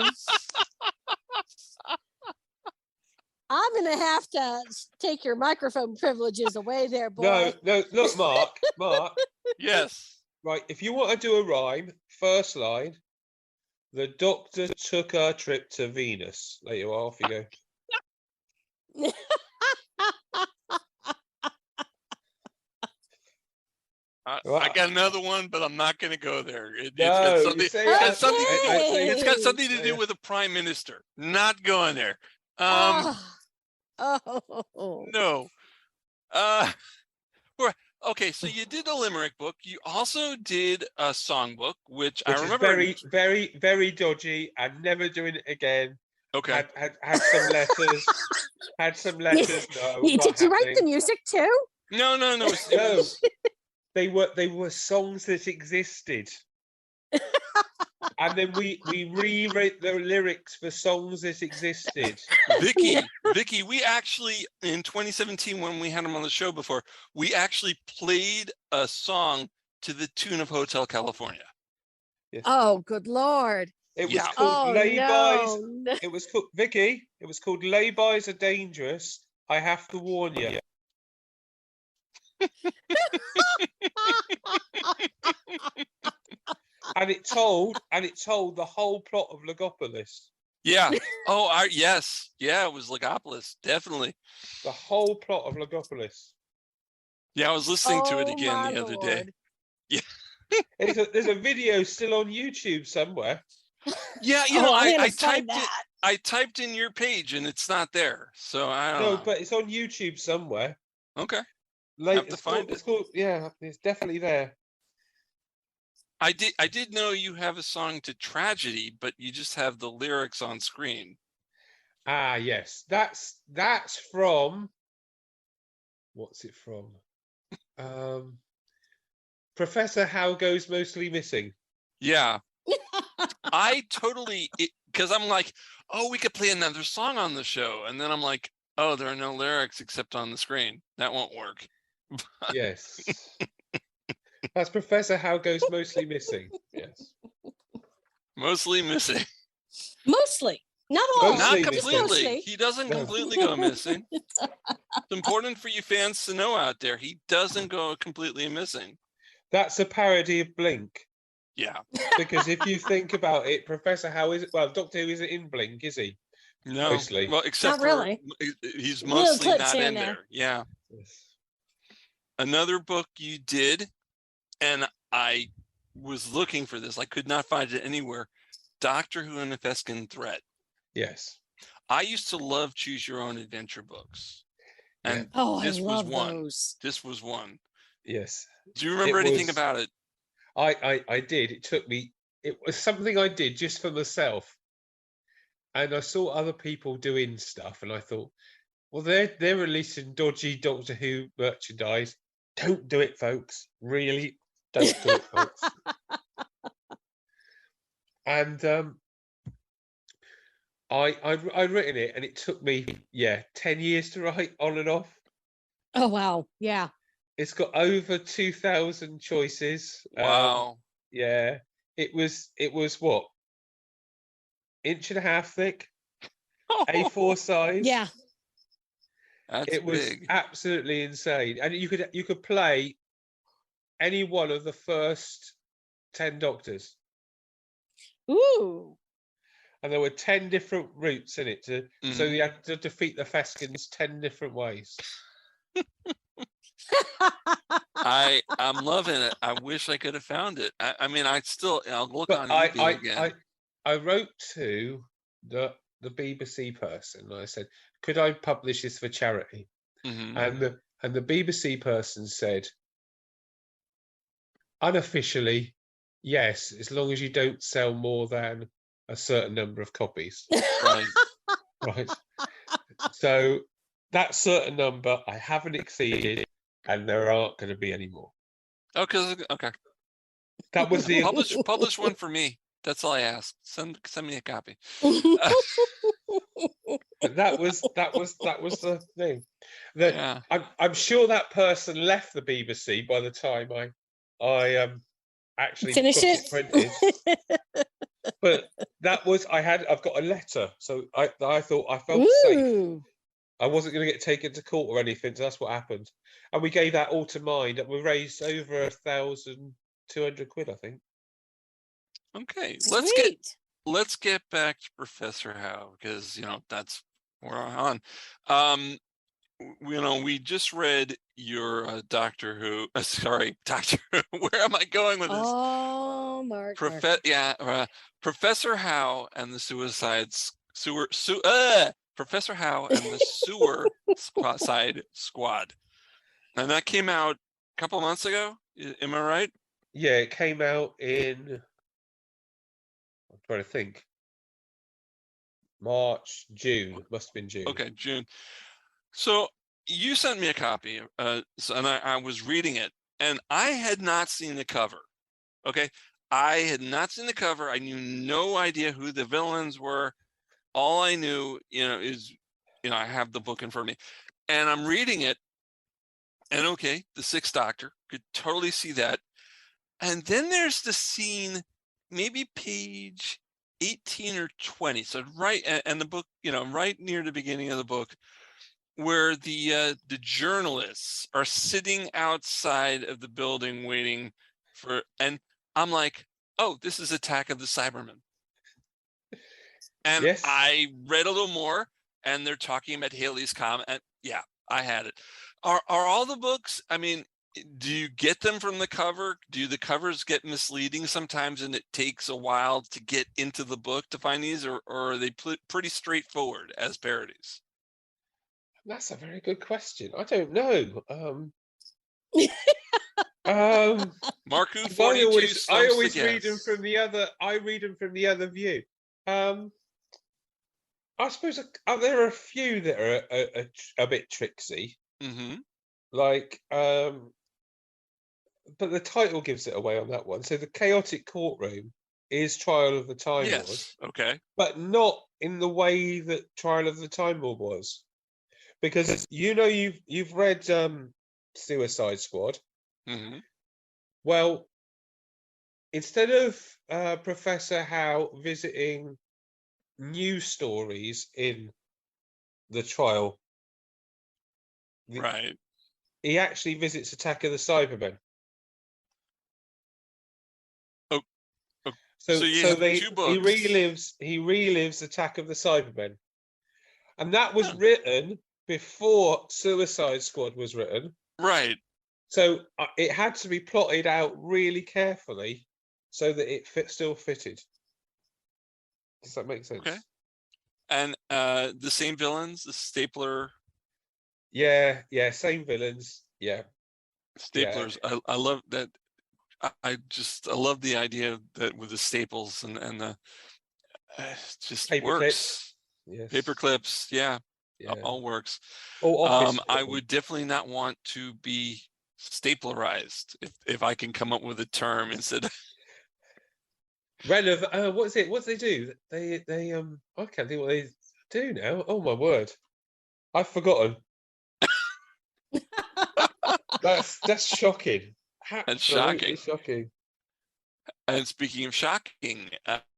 I'm going to have to take your microphone privileges away there, boy. No. Look, Mark. Yes. Right, if you want to do a rhyme, first line, the doctor took a trip to Venus. There you are, off you go. I got another one, but I'm not going to go there. It's No, got you something, say it's got that- something, Okay. it's got something to do with the prime minister. Not going there. No. Okay, so you did a limerick book. You also did a songbook, which I Which is remember. very, very, very dodgy. I'm never doing it again. Okay. Had some letters. Had some letters. No. Did not you write the happening. music too? No. No. They were songs that existed. And then we rewrote the lyrics for songs that existed. Vicky, we actually, in 2017, when we had him on the show before, we actually played a song to the tune of Hotel California. Yes. Oh, good Lord. It was Yeah. called Laybys. No. It was called Vicky. It was called Laybys Are Dangerous. I have to warn you. And it told the whole plot of Legopolis. Yeah. Oh, yes. Yeah, it was Legopolis. Definitely. The whole plot of Legopolis. Yeah, I was listening to it Oh, again my the other day. Lord. Yeah. There's a video still on YouTube somewhere. Yeah, you know, I'm gonna I find typed it. that. I typed in your page and it's not there. So I don't No, know. but it's on YouTube somewhere. Okay. Like, to find it. It's called, yeah, it's definitely there. I did know you have a song to Tragedy, but you just have the lyrics on screen. Ah, yes. That's from, what's it from? Professor Howe Goes Mostly Missing. Yeah. I totally, because I'm like, oh, we could play another song on the show. And then I'm like, oh, there are no lyrics except on the screen. That won't work. Yes. That's Professor Howe Goes Mostly Missing. Yes. Mostly missing. Mostly. Not all. Mostly Not missing. completely. Mostly. He doesn't No. completely go missing. It's important for you fans to know out there. He doesn't go completely missing. That's a parody of Blink. Yeah. Because if you think about it, Professor Howe Doctor Who isn't in Blink, is he? No. Mostly. Well, except Not really. he's Little mostly clips not here in and there. there. Yeah. Yes. Another book you did, and I was looking for this. I could not find it anywhere. Doctor Who and the Feskin Threat. Yes. I used to love choose your own adventure books. And Oh, this I was love one. those. This was one. Yes. Do you remember anything about it? I did. It took me. It was something I did just for myself, and I saw other people doing stuff, and I thought, well, they're releasing dodgy Doctor Who merchandise. Don't do it, folks. Really, don't do it, folks. And I'd written it, and it took me 10 years to write on and off. Oh wow, yeah. It's got over 2,000 choices. Wow. Yeah, it was what, inch and a half thick, A4 size. Yeah. That's It was big. absolutely insane, and you could play any one of the first 10 Doctors. Ooh. And there were 10 different routes in it, so you had to defeat the Feskins 10 different ways. I'm loving it. I wish I could have found it. I mean, I'll look on eBay again. I wrote to the BBC person. And I said, could I publish this for charity? And the BBC person said, unofficially, yes, as long as you don't sell more than a certain number of copies. Right. Right. So that certain number I haven't exceeded, and there aren't going to be any more. Okay. That was the publish one for me. That's all I ask. Send me a copy. that was the thing. I'm sure that person left the BBC by the time I actually finish got it printed. But I've got a letter, so I thought I felt safe. I wasn't going to get taken to court or anything, so that's what happened. And we gave that all to Mind, and we raised over 1,200 quid, I think. Okay, let's get back to Professor Howe, because that's where we're on. We just read your Doctor Who. Sorry, Doctor Who. Where am I going with this? Oh, Mark. Professor Howe and the Professor Howe and the Suicide Squad, and that came out a couple months ago. Am I right? Yeah, it came out in. I'm trying to think. March, June. Must have been June. Okay, June. So you sent me a copy, and I was reading it, and I had not seen the cover. Okay, I had not seen the cover. I knew no idea who the villains were. All I knew, is, I have the book in front of me, and I'm reading it, and okay, the Sixth Doctor, could totally see that. And then there's the scene, maybe page 18 or 20. So right, and the book, right near the beginning of the book, where the journalists are sitting outside of the building waiting for, and I'm like, oh, this is Attack of the Cybermen. And yes. I read a little more, and they're talking about Halley's Comet. And yeah, I had it. Are all the books, I mean, do you get them from the cover? Do the covers get misleading sometimes, and it takes a while to get into the book to find these, or are they pretty straightforward as parodies? That's a very good question. I don't know. Marku 42. I always read them from the other. I read them from the other view. I suppose there are a few that are a bit tricksy. Like, but the title gives it away on that one. So the Chaotic Courtroom is Trial of the Time Lord. Yes. Okay. But not in the way that Trial of the Time Lord was, because you've read Suicide Squad. Well, instead of Professor Howe visiting news stories in the trial, right, he actually visits Attack of the Cybermen. So two books. He relives Attack of the Cybermen, and that was written before Suicide Squad was written. Right. So it had to be plotted out really carefully so that it still fitted. Does that make sense? Okay. And the same villains, the Stapler. Yeah, same villains. Yeah. Staplers. I love that. I love the idea that with the staples and the it just Paper works. clips. Yes. Paper clips, yeah. Yeah. All works. Or office I would definitely not want to be staplerized if I can come up with a term instead. Relevant. What is it? What do they do? They I can't think what they do now. Oh my word, I've forgotten. That's shocking. That's shocking. Shocking. And speaking of shocking,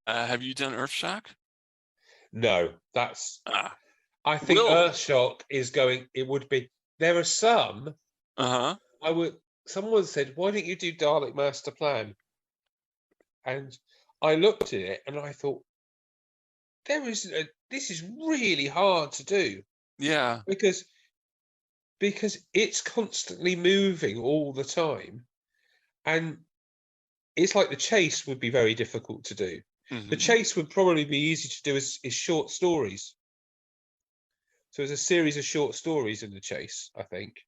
have you done Earthshock? No, that's. I think Earthshock is going. It would be. There are some. Someone said, "Why don't you do Dalek Master Plan?" And I looked at it and I thought, this is really hard to do. Yeah. Because it's constantly moving all the time. And it's like the chase would be very difficult to do. Mm-hmm. The chase would probably be easy to do as short stories. So there's a series of short stories in the chase, I think,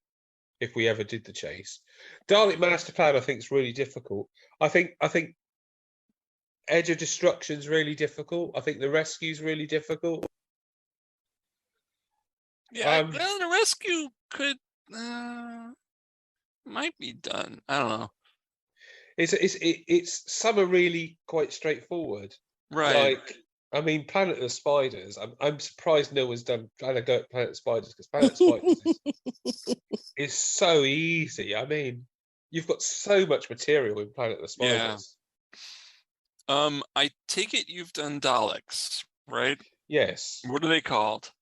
if we ever did the chase. Dalek Master Plan, I think, is really difficult. I think Edge of Destruction's really difficult. I think the rescue's really difficult. Yeah, well, the rescue could might be done. I don't know. It's some are really quite straightforward. Right. Like, I mean, Planet of the Spiders. I'm surprised no one's done trying to go at Planet of the Spiders, because Planet of the Spiders is so easy. I mean, you've got so much material in Planet of the Spiders. Yeah. I take it you've done Daleks, right? Yes. What are they called?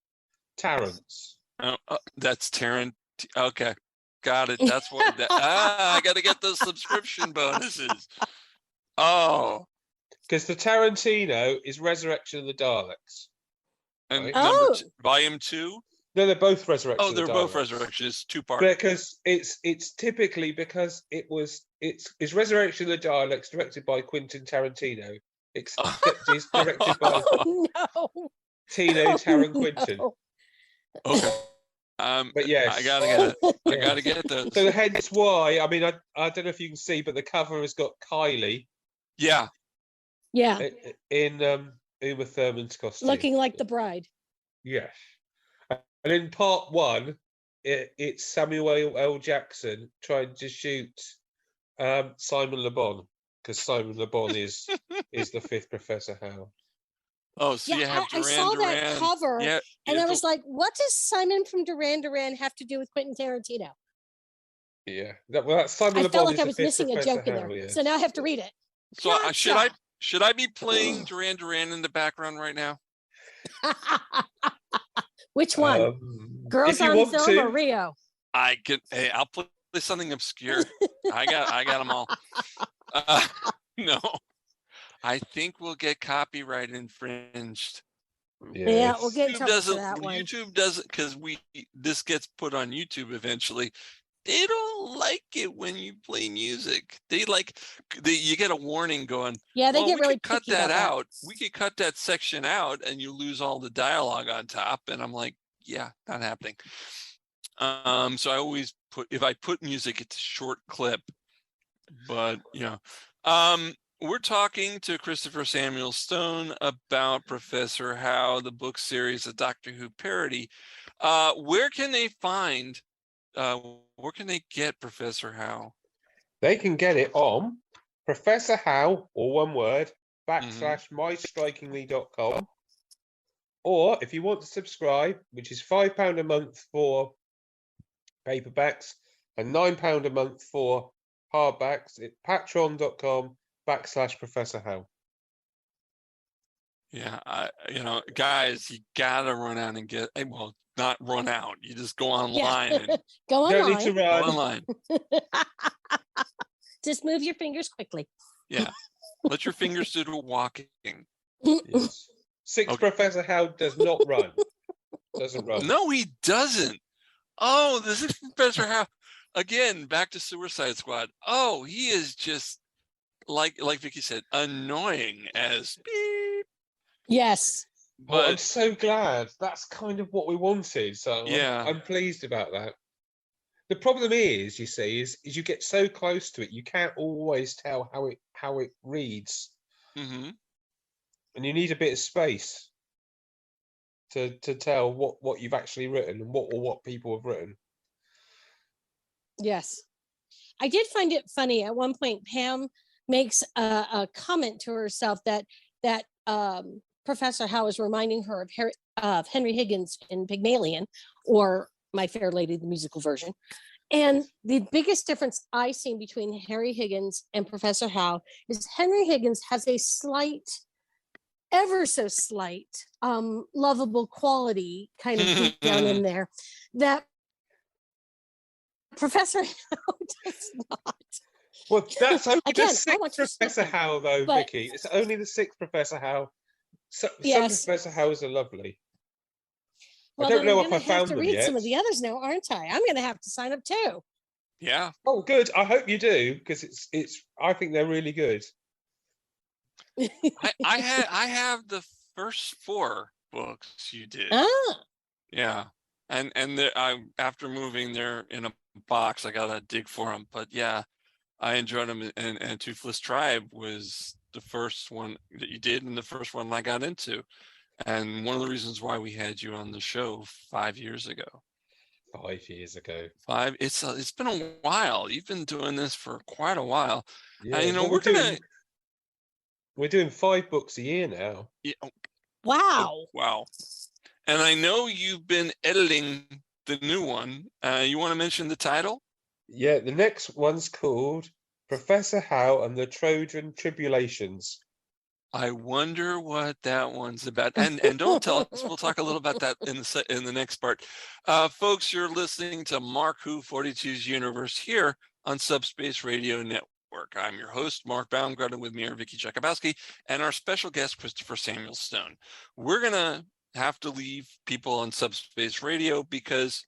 Tarrants. Oh, that's Tarrant. Okay, got it. That's what. I got to get those subscription bonuses. Oh, because the Tarantino is Resurrection of the Daleks. And right? Volume 2. No, they're both Resurrection. Oh, they're both Resurrections. 2 parts. Because it's typically because it's Resurrection of the Daleks directed by Quentin Tarantino, except it's directed by Tino Taranquintin. No. Okay. But yes, I gotta get it. I gotta get those. So hence why, I mean, I don't know if you can see, but the cover has got Kylie. Yeah. Yeah. In Uma Thurman's costume, looking like the bride. Yes. And in part 1, it's Samuel L. Jackson trying to shoot Simon Le Bon, because Simon Le Bon is the 5th Professor Howe. Oh, so you have Duran I saw Duran. that cover, and I was like, "What does Simon from Duran Duran have to do with Quentin Tarantino?" Yeah, that's Simon Le Bon. I felt like I was missing a joke in there, so now I have to read it. So should I be playing Duran Duran in the background right now? Which one? Girls on Film or Rio? I could. Hey, I'll play something obscure. I got them all. No, I think we'll get copyright infringed. Yeah, we'll get in trouble for that one. YouTube doesn't, because this gets put on YouTube eventually. They don't like it when you play music. You get a warning going. Yeah, they get really cut picky that about out. That. We could cut that section out, and you lose all the dialogue on top. And I'm like, yeah, not happening. So I always if I put music, it's a short clip. But we're talking to Christopher Samuel Stone about Professor Howe, the book series, a Doctor Who parody. Where can they find? Where can they get Professor Howe? They can get it on Professor Howe, all one word, / mystrikingly.com. Or if you want to subscribe, which is £5 a month for paperbacks and £9 a month for hardbacks, it's patreon.com / Professor Howe. Yeah, guys, you gotta run out and get. Well, not run out. You just go online. And go online. Don't need to run. Go online. Just move your fingers quickly. Yeah, let your fingers do the walking. Yes. Professor Howe does not run. Doesn't run. No, he doesn't. Oh, this is Professor Howe again. Back to Suicide Squad. Oh, he is just like Vicky said, annoying as beep. Yes. But I'm so glad. That's kind of what we wanted. So yeah, I'm pleased about that. The problem is, you see, is you get so close to it, you can't always tell how it reads, Mm-hmm. and you need a bit of space to tell what you've actually written and what people have written. Yes. I did find it funny. At one point, Pam makes a comment to herself that Professor Howe is reminding her of Henry Higgins in Pygmalion, or My Fair Lady, the musical version. And the biggest difference I see between Henry Higgins and Professor Howe is Henry Higgins has a slight, ever so slight, lovable quality kind of deep down in there that Professor Howe does not. Well, that's only Again, the sixth Professor Howe, though, but, Vicky. It's only the sixth Professor Howe. Some Professor Howes are lovely. Well, I don't know if I have found to them read yet. some of the others now, aren't I? I'm going to have to sign up too. Yeah. Oh, good. I hope you do, because it's. I think they're really good. I have the first 4 books you did. Ah. Yeah. And after moving, they're in a box. I gotta dig for them. But yeah, I enjoyed them. And Toothless Tribe was the first one that you did, and the first one I got into. And one of the reasons why we had you on the show 5 years ago. 5 years ago. It's been a while. You've been doing this for quite a while. Yeah, And, we're doing 5 books a year now. Yeah. Wow. Wow. And I know you've been editing the new one. You want to mention the title? Yeah, the next one's called Professor Howe and the Trojan Tribulations. I wonder what that one's about. And don't tell us. We'll talk a little about that in the next part. Folks, you're listening to Mark Who 42's Universe here on Subspace Radio Network. I'm your host, Mark Baumgarten, with me are Vicky Jakubowski and our special guest, Christopher Samuel Stone. We're going to have to leave people on Subspace Radio because,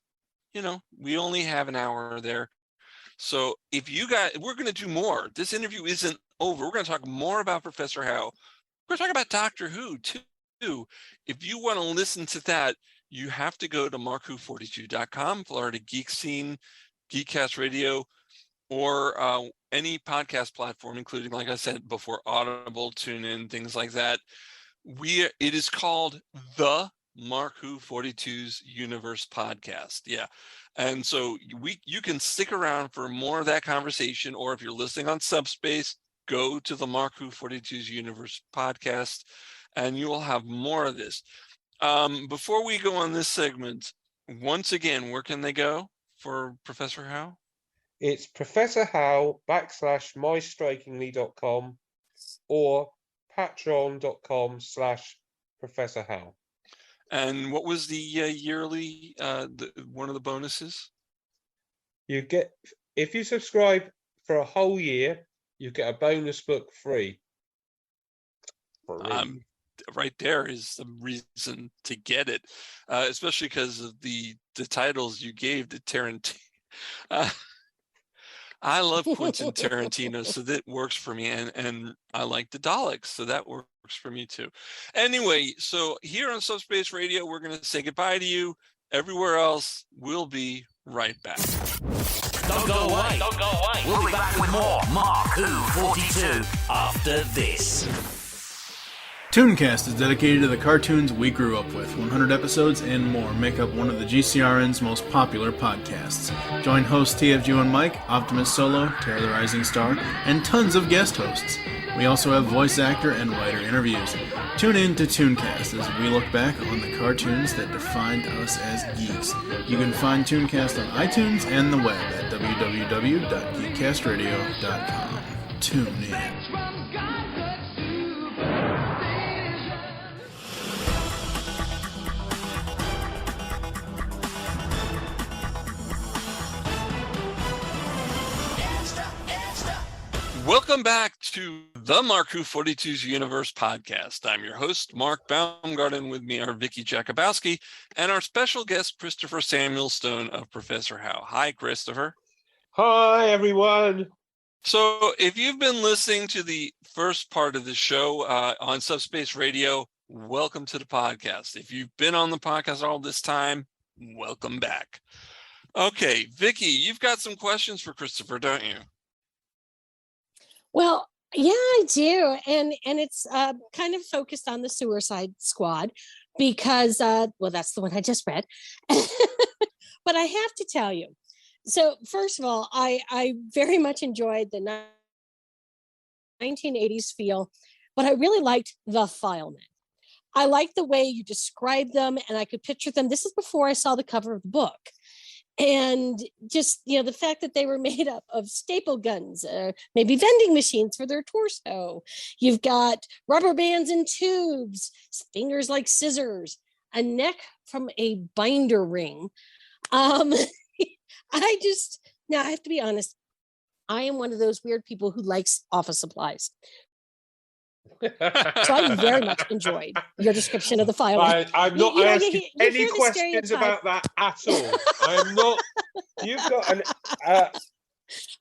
we only have an hour there. So we're going to do more. This interview isn't over. We're going to talk more about Professor Howe. We're going to talk about Doctor Who too. If you want to listen to that, you have to go to markwho42.com, Florida Geek Scene, Geekcast Radio, or any podcast platform, including, like I said before, Audible, TuneIn, things like that. It is called the Mark Who 42's Universe podcast. Yeah. And so you can stick around for more of that conversation, or if you're listening on Subspace, go to the Mark Who 42's Universe podcast, and you will have more of this. Before we go on this segment, once again, where can they go for Professor Howe? It's Professor Howe /mystrikingly.com or patreon.com/Professor Howe. And what was the yearly, one of the bonuses? You get, if you subscribe for a whole year, you get a bonus book free. Right there is the reason to get it, especially because of the titles you gave to Tarantino. I love Quentin Tarantino, so that works for me, and I like the Daleks, so that works for me too. Anyway, so here on Subspace Radio, we're going to say goodbye to you. Everywhere else, we'll be right back. Don't go away. Don't go away. We'll be back with more Mark Who 42 after this. Tooncast is dedicated to the cartoons we grew up with. 100 episodes and more make up one of the GCRN's most popular podcasts. Join hosts TFG and Mike, Optimus Solo, Terror the Rising Star, and tons of guest hosts. We also have voice actor and writer interviews. Tune in to Tooncast as we look back on the cartoons that defined us as geeks. You can find Tooncast on iTunes and the web at www.geekcastradio.com. Tune in. Welcome back to the Mark Who 42's Universe podcast. I'm your host, Mark Baumgarten. With me are Vicky Jakubowski and our special guest, Christopher Samuel Stone of Professor Howe. Hi, Christopher. Hi, everyone. So if you've been listening to the first part of the show on Subspace Radio, welcome to the podcast. If you've been on the podcast all this time, welcome back. Okay, Vicky, you've got some questions for Christopher, don't you? Well, yeah, I do, and it's kind of focused on the Suicide Squad because well, that's the one I just read. But I have to tell you, so first of all, I very much enjoyed the 1980s feel, but I really liked the Filemen. I liked the way you described them, and I could picture them. This is before I saw the cover of the book. And just, the fact that they were made up of staple guns, maybe vending machines for their torso. You've got rubber bands and tubes, fingers like scissors, a neck from a binder ring. Now I have to be honest, I am one of those weird people who likes office supplies. So I very much enjoyed your description of the file. I'm not asking any questions about that at all. I'm not. You've got an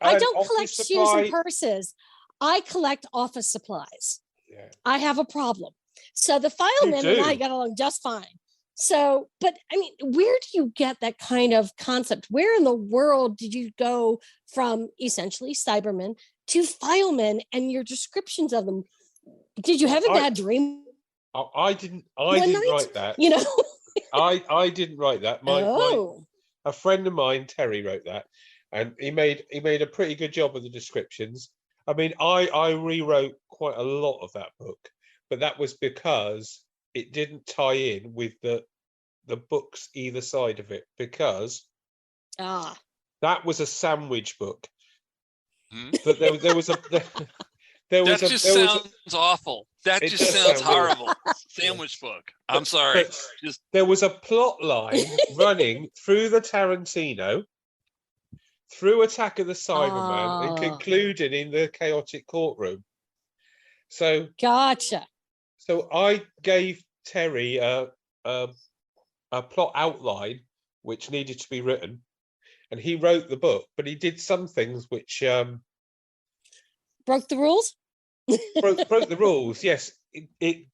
I don't collect shoes and purses. I collect office supplies. Yeah. I have a problem. So the Filemen and I got along just fine. So, but I mean, where do you get that kind of concept? Where in the world did you go from essentially Cybermen to Filemen and your descriptions of them? Did you have a bad dream? I didn't write that. I didn't write that. A friend of mine, Terry, wrote that, and he made a pretty good job of the descriptions. I mean, I rewrote quite a lot of that book, but that was because it didn't tie in with the books either side of it, because that was a sandwich book. But there was a That just sounds awful. That just sounds horrible. Sandwich book. I'm sorry. There was a plot line running through the Tarantino, through Attack of the Cybermen, and concluding in the chaotic courtroom. So gotcha. So I gave Terry a plot outline which needed to be written, and he wrote the book. But he did some things which broke the rules. broke the rules. Yes, it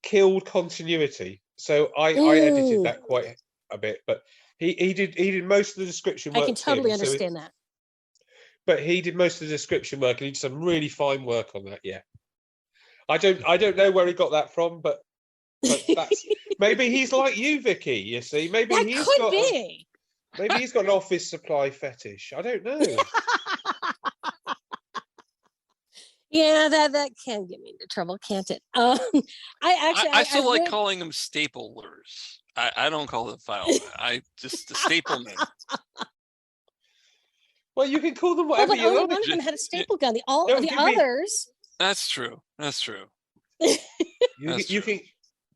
killed continuity. So I edited that quite a bit, but he did most of the description work. I can totally understand that. But he did most of the description work, and he did some really fine work on that. Yeah, I don't know where he got that from, but that's maybe he's like you, Vicky. You see, maybe he's got an office supply fetish. I don't know. Yeah, that can get me into trouble, can't it? I still like calling them staplers. I don't call them filemen. I just the staplemen. Well, you can call them whatever you only like. one of them had a staple gun. The others. That's true. You can.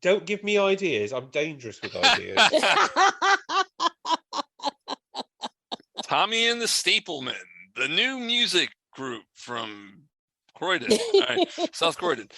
Don't give me ideas. I'm dangerous with ideas. Tommy and the Staplemen, the new music group from Croydon, South Croydon.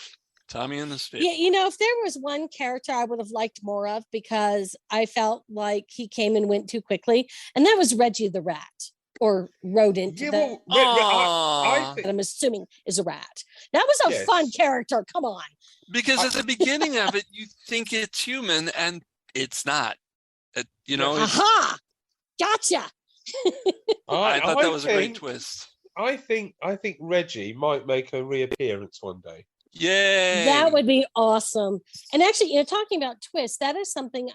Tommy and the Staplemen. Yeah, if there was one character I would have liked more of, because I felt like he came and went too quickly, and that was Reggie the rat, or rodent. I'm assuming is a rat. That was a fun character. Come on. Because at the beginning of it, you think it's human, and it's not. Aha! Gotcha. I thought that was a great twist. I think Reggie might make a reappearance one day. Yay! That would be awesome. And actually, talking about twists, that is something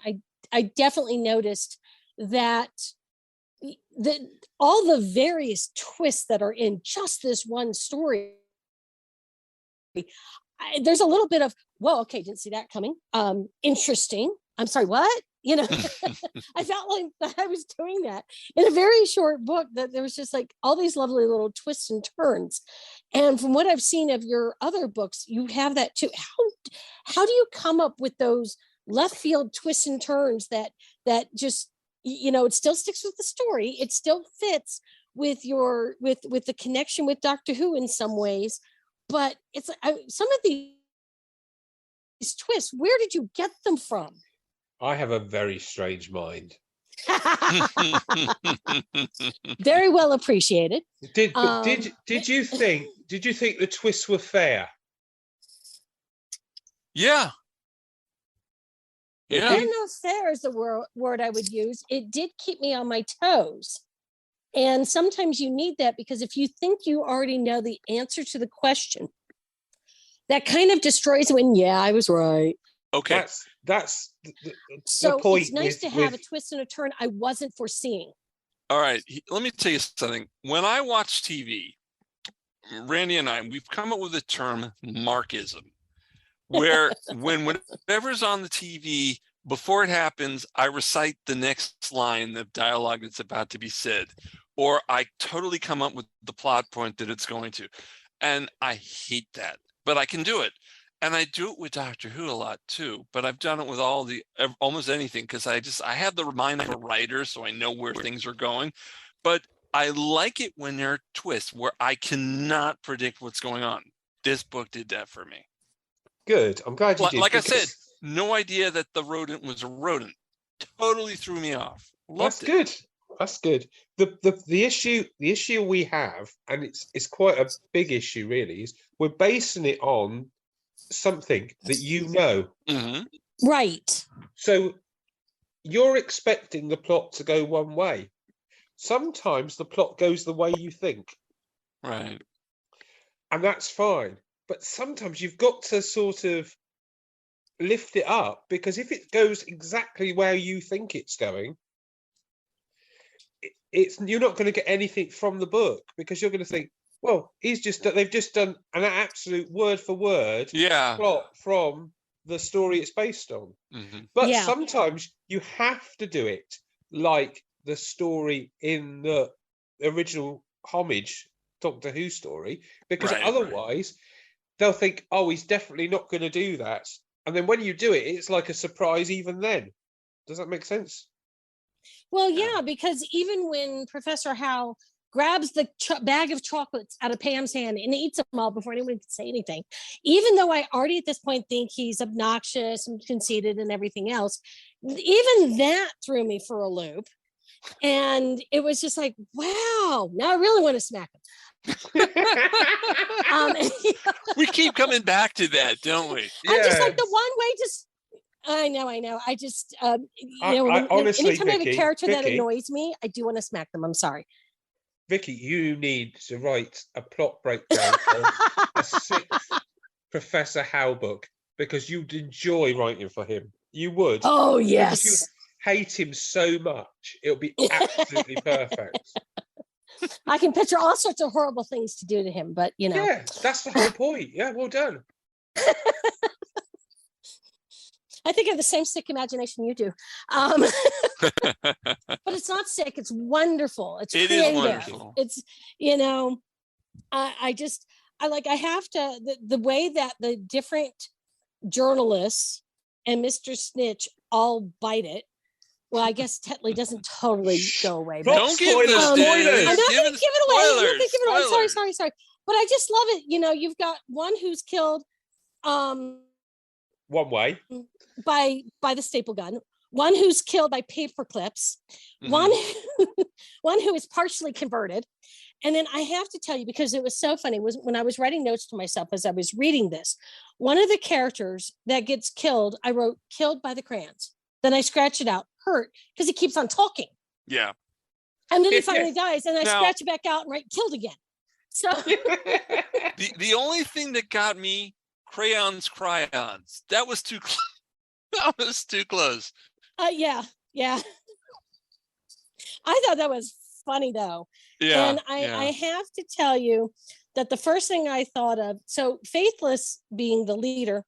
I definitely noticed, that all the various twists that are in just this one story. There's a little bit of, whoa, okay, didn't see that coming. Interesting. I'm sorry, what? I felt like I was doing that in a very short book, that there was just like all these lovely little twists and turns. And from what I've seen of your other books, you have that too. How do you come up with those left field twists and turns that just, it still sticks with the story. It still fits with with the connection with Doctor Who in some ways, but it's some of these twists, where did you get them from? I have a very strange mind. Very well appreciated. Did you think the twists were fair? Yeah. Yeah. I don't know if fair is the word I would use. It did keep me on my toes. And sometimes you need that, because if you think you already know the answer to the question, that kind of destroys when, I was right. Okay. That's So the point. it's nice to have a twist and a turn I wasn't foreseeing. All right. Let me tell you something. When I watch TV, Randy and I, we've come up with the term Markism, where whatever's on the TV, before it happens, I recite the next line of dialogue that's about to be said, or I totally come up with the plot point that it's going to. And I hate that, but I can do it. And I do it with Doctor Who a lot too, but I've done it with almost anything, because I have the mind of a writer, so I know where things are going. But I like it when there are twists where I cannot predict what's going on. This book did that for me. Good. I'm glad you did. Like I said, no idea that the rodent was a rodent. Totally threw me off. That's good. That's good. The issue we have, and it's quite a big issue really, is we're basing it on something that you know. Mm-hmm. Right. So you're expecting the plot to go one way. Sometimes the plot goes the way you think. Right. And that's fine. But sometimes you've got to sort of lift it up, because if it goes exactly where you think it's going, you're not going to get anything from the book, because you're going to think, well, they've just done an absolute word for word plot from the story it's based on. Mm-hmm. But sometimes you have to do it like the story in the original homage Doctor Who story, because otherwise they'll think, oh, he's definitely not going to do that. And then when you do it, it's like a surprise even then. Does that make sense? Well, yeah, because even when Professor Howe grabs the bag of chocolates out of Pam's hand and eats them all before anyone can say anything, even though I already at this point think he's obnoxious and conceited and everything else, even that threw me for a loop. And it was just like, wow, now I really want to smack him. We keep coming back to that, don't we? I'm just like, the one way just... I know. I just, honestly, anytime I have a character that Vicky, annoys me, I do want to smack them. I'm sorry. Vicky, you need to write a plot breakdown of a sixth Professor Howe book, because you'd enjoy writing for him. You would. Oh, yes. Because you hate him so much. It'll be absolutely perfect. I can picture all sorts of horrible things to do to him, but, Yeah, that's the whole point. Yeah, well done. I think I have the same sick imagination you do. But it's not sick. It's wonderful. It's creative. It is wonderful. It's, I have to, the way that the different journalists and Mr. Snitch all bite it. Well, I guess Tetley doesn't totally go away. But, don't give the spoilers. I'm not going to give it away. I'm not going to give it away. Spoilers. Sorry. But I just love it. You've got one who's killed one way by the staple gun, one who's killed by paper clips, one who is partially converted. And then I have to tell you, because it was so funny, was when I was writing notes to myself as I was reading this, one of the characters that gets killed, I wrote killed by the crayons. Then I scratch it out, hurt, because he keeps on talking. Yeah. And then he finally dies, and I scratch it back out and write killed again. So the only thing that got me, crayons. That was too close. That was too close. Yeah. I thought that was funny though. Yeah. And I have to tell you that the first thing I thought of, so Faithless being the leader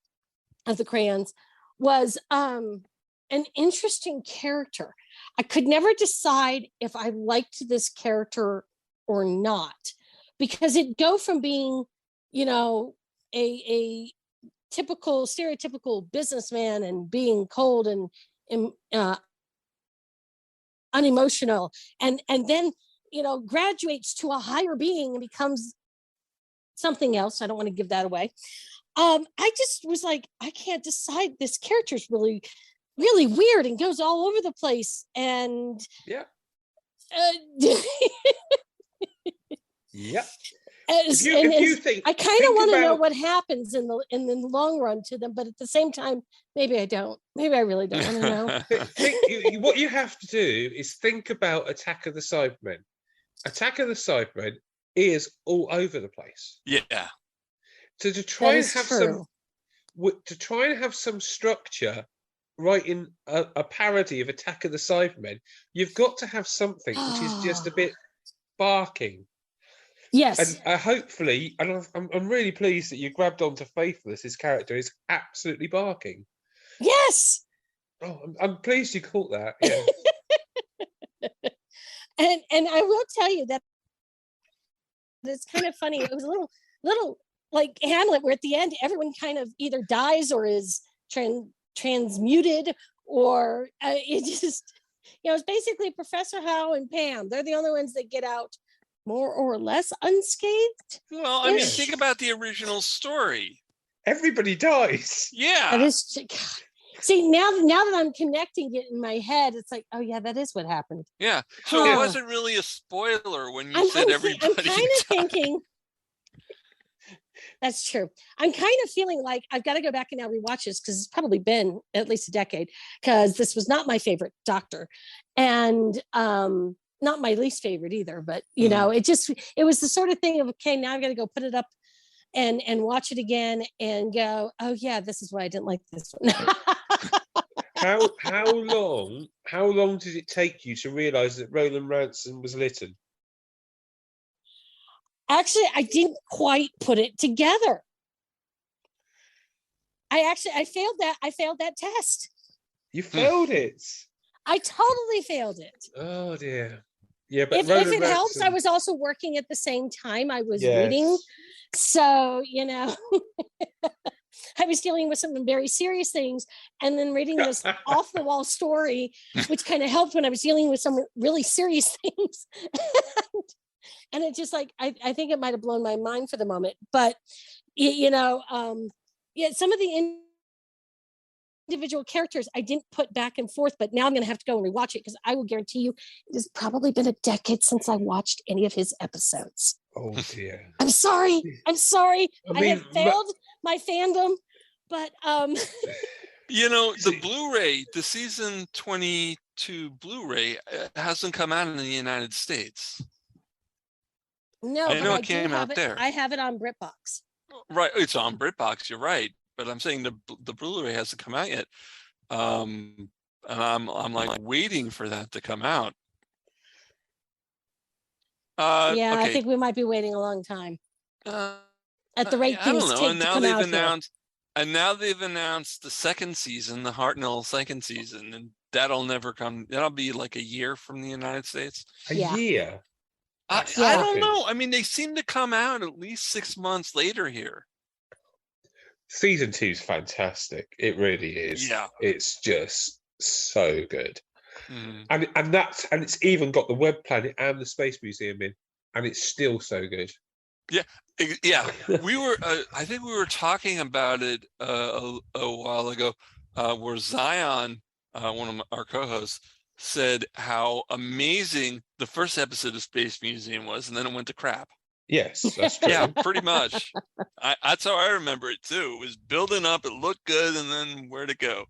of the crayons, was an interesting character. I could never decide if I liked this character or not, because it'd go from being, a typical, stereotypical businessman and being cold and unemotional, and then graduates to a higher being and becomes something else. I don't want to give that away. I just was like, I can't decide. This character is really, really weird and goes all over the place. And yeah. If you think, I kind of want to know what happens in the long run to them, but at the same time, maybe I don't. Maybe I really don't want to know. What you have to do is think about Attack of the Cybermen. Attack of the Cybermen is all over the place. Yeah. So to try and have some structure, writing a parody of Attack of the Cybermen, you've got to have something which is just a bit barking. Yes. And hopefully, and I'm really pleased that you grabbed onto Faithless. His character is absolutely barking. Yes. Oh, I'm pleased you caught that. Yeah. and I will tell you that it's kind of funny. It was a little like Hamlet, where at the end everyone kind of either dies or is transmuted, or it just, it's basically Professor Howe and Pam. They're the only ones that get out more or less unscathed. Well, I mean, think about the original story. Everybody dies. Yeah. That is, see, now that I'm connecting it in my head, it's like, oh yeah, that is what happened. Yeah. So it wasn't really a spoiler when you said everybody I'm kind died. of thinking. That's true. I'm kind of feeling like I've got to go back and now rewatch this, because it's probably been at least a decade, because this was not my favorite Doctor, and not my least favorite either. But it was the sort of thing of, okay, now I've got to go put it up and watch it again and go, oh yeah, this is why I didn't like this one. How long did it take you to realize that Roland Ransom was Lytton? Actually, I didn't quite put it together. I failed that test. You failed it. I totally failed it. Oh dear. Yeah, but if it helps, I was also working at the same time I was reading. So, I was dealing with some very serious things and then reading this off the wall story, which kind of helped when I was dealing with some really serious things. And it just like, I think it might've blown my mind for the moment, but some of the individual characters I didn't put back and forth, but now I'm going to have to go and rewatch it, because I will guarantee you it has probably been a decade since I watched any of his episodes. Oh dear. I'm sorry. I have failed my fandom, but the Blu-ray, the season 22 Blu-ray hasn't come out in the United States. No, I know it came out there. I have it on BritBox. Right, it's on BritBox. You're right, but I'm saying the Blu-ray hasn't come out yet, and I'm like waiting for that to come out. Okay. I think we might be waiting a long time. At the rate things take and to now come out they've announced the second season, the Hartnell second season, and that'll never come. That'll be like a year from the United States. A year. I don't know. I mean, they seem to come out at least 6 months later here. Season 2 is fantastic. It really is. Yeah. It's just so good. Mm. And it's even got the Web Planet and the Space Museum in, and it's still so good. Yeah. We were I think we were talking about it a while ago, where Zion, one of our co-hosts, said how amazing the first episode of Space Museum was, and then it went to crap. Yes, that's true. Yeah, pretty much. That's how I remember it too. It was building up, it looked good, and then where'd it go?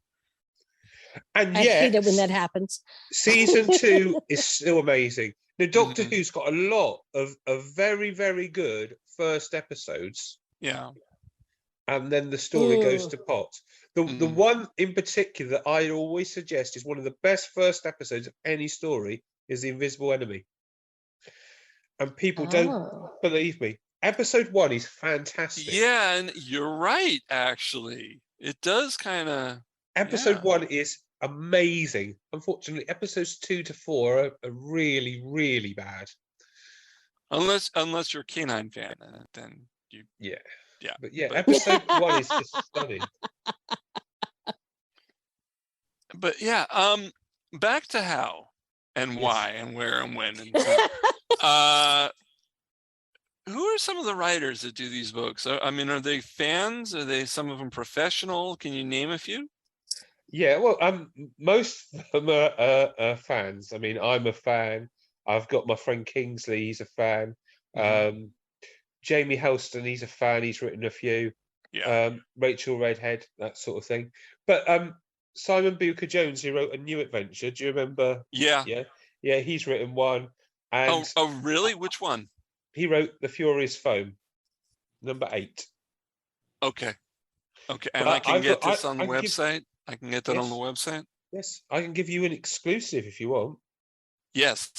And I hate it when that happens. Season 2 is still amazing. Now, Doctor Who's got a lot of very, very good first episodes. Yeah. And then the story goes to pot. The one in particular that I always suggest is one of the best first episodes of any story is The Invisible Enemy. And people don't believe me. Episode 1 is fantastic. Yeah, and you're right, actually. It does kind of... Episode 1 is amazing. Unfortunately, episodes 2 to 4 are really, really bad. Unless you're a canine fan, then you... Yeah. Yeah. But episode 1 is just stunning. But yeah, back to how and why and where and when. And who are some of the writers that do these books? I mean, are they fans? Are they some of them professional? Can you name a few? Yeah, well, most of them are fans. I mean, I'm a fan. I've got my friend Kingsley, he's a fan. Jamie Helston, he's a fan. He's written a few. Yeah. Rachel Redhead, that sort of thing. But Simon Booker Jones, who wrote A New Adventure, do you remember? Yeah. Yeah, he's written one. And Oh, really? Which one? he wrote The Furious Foam, number 8. Okay. And But I can get got- this on the I can website? I can get that on Yes. the website? Yes, I can give you an exclusive if you want. Yes.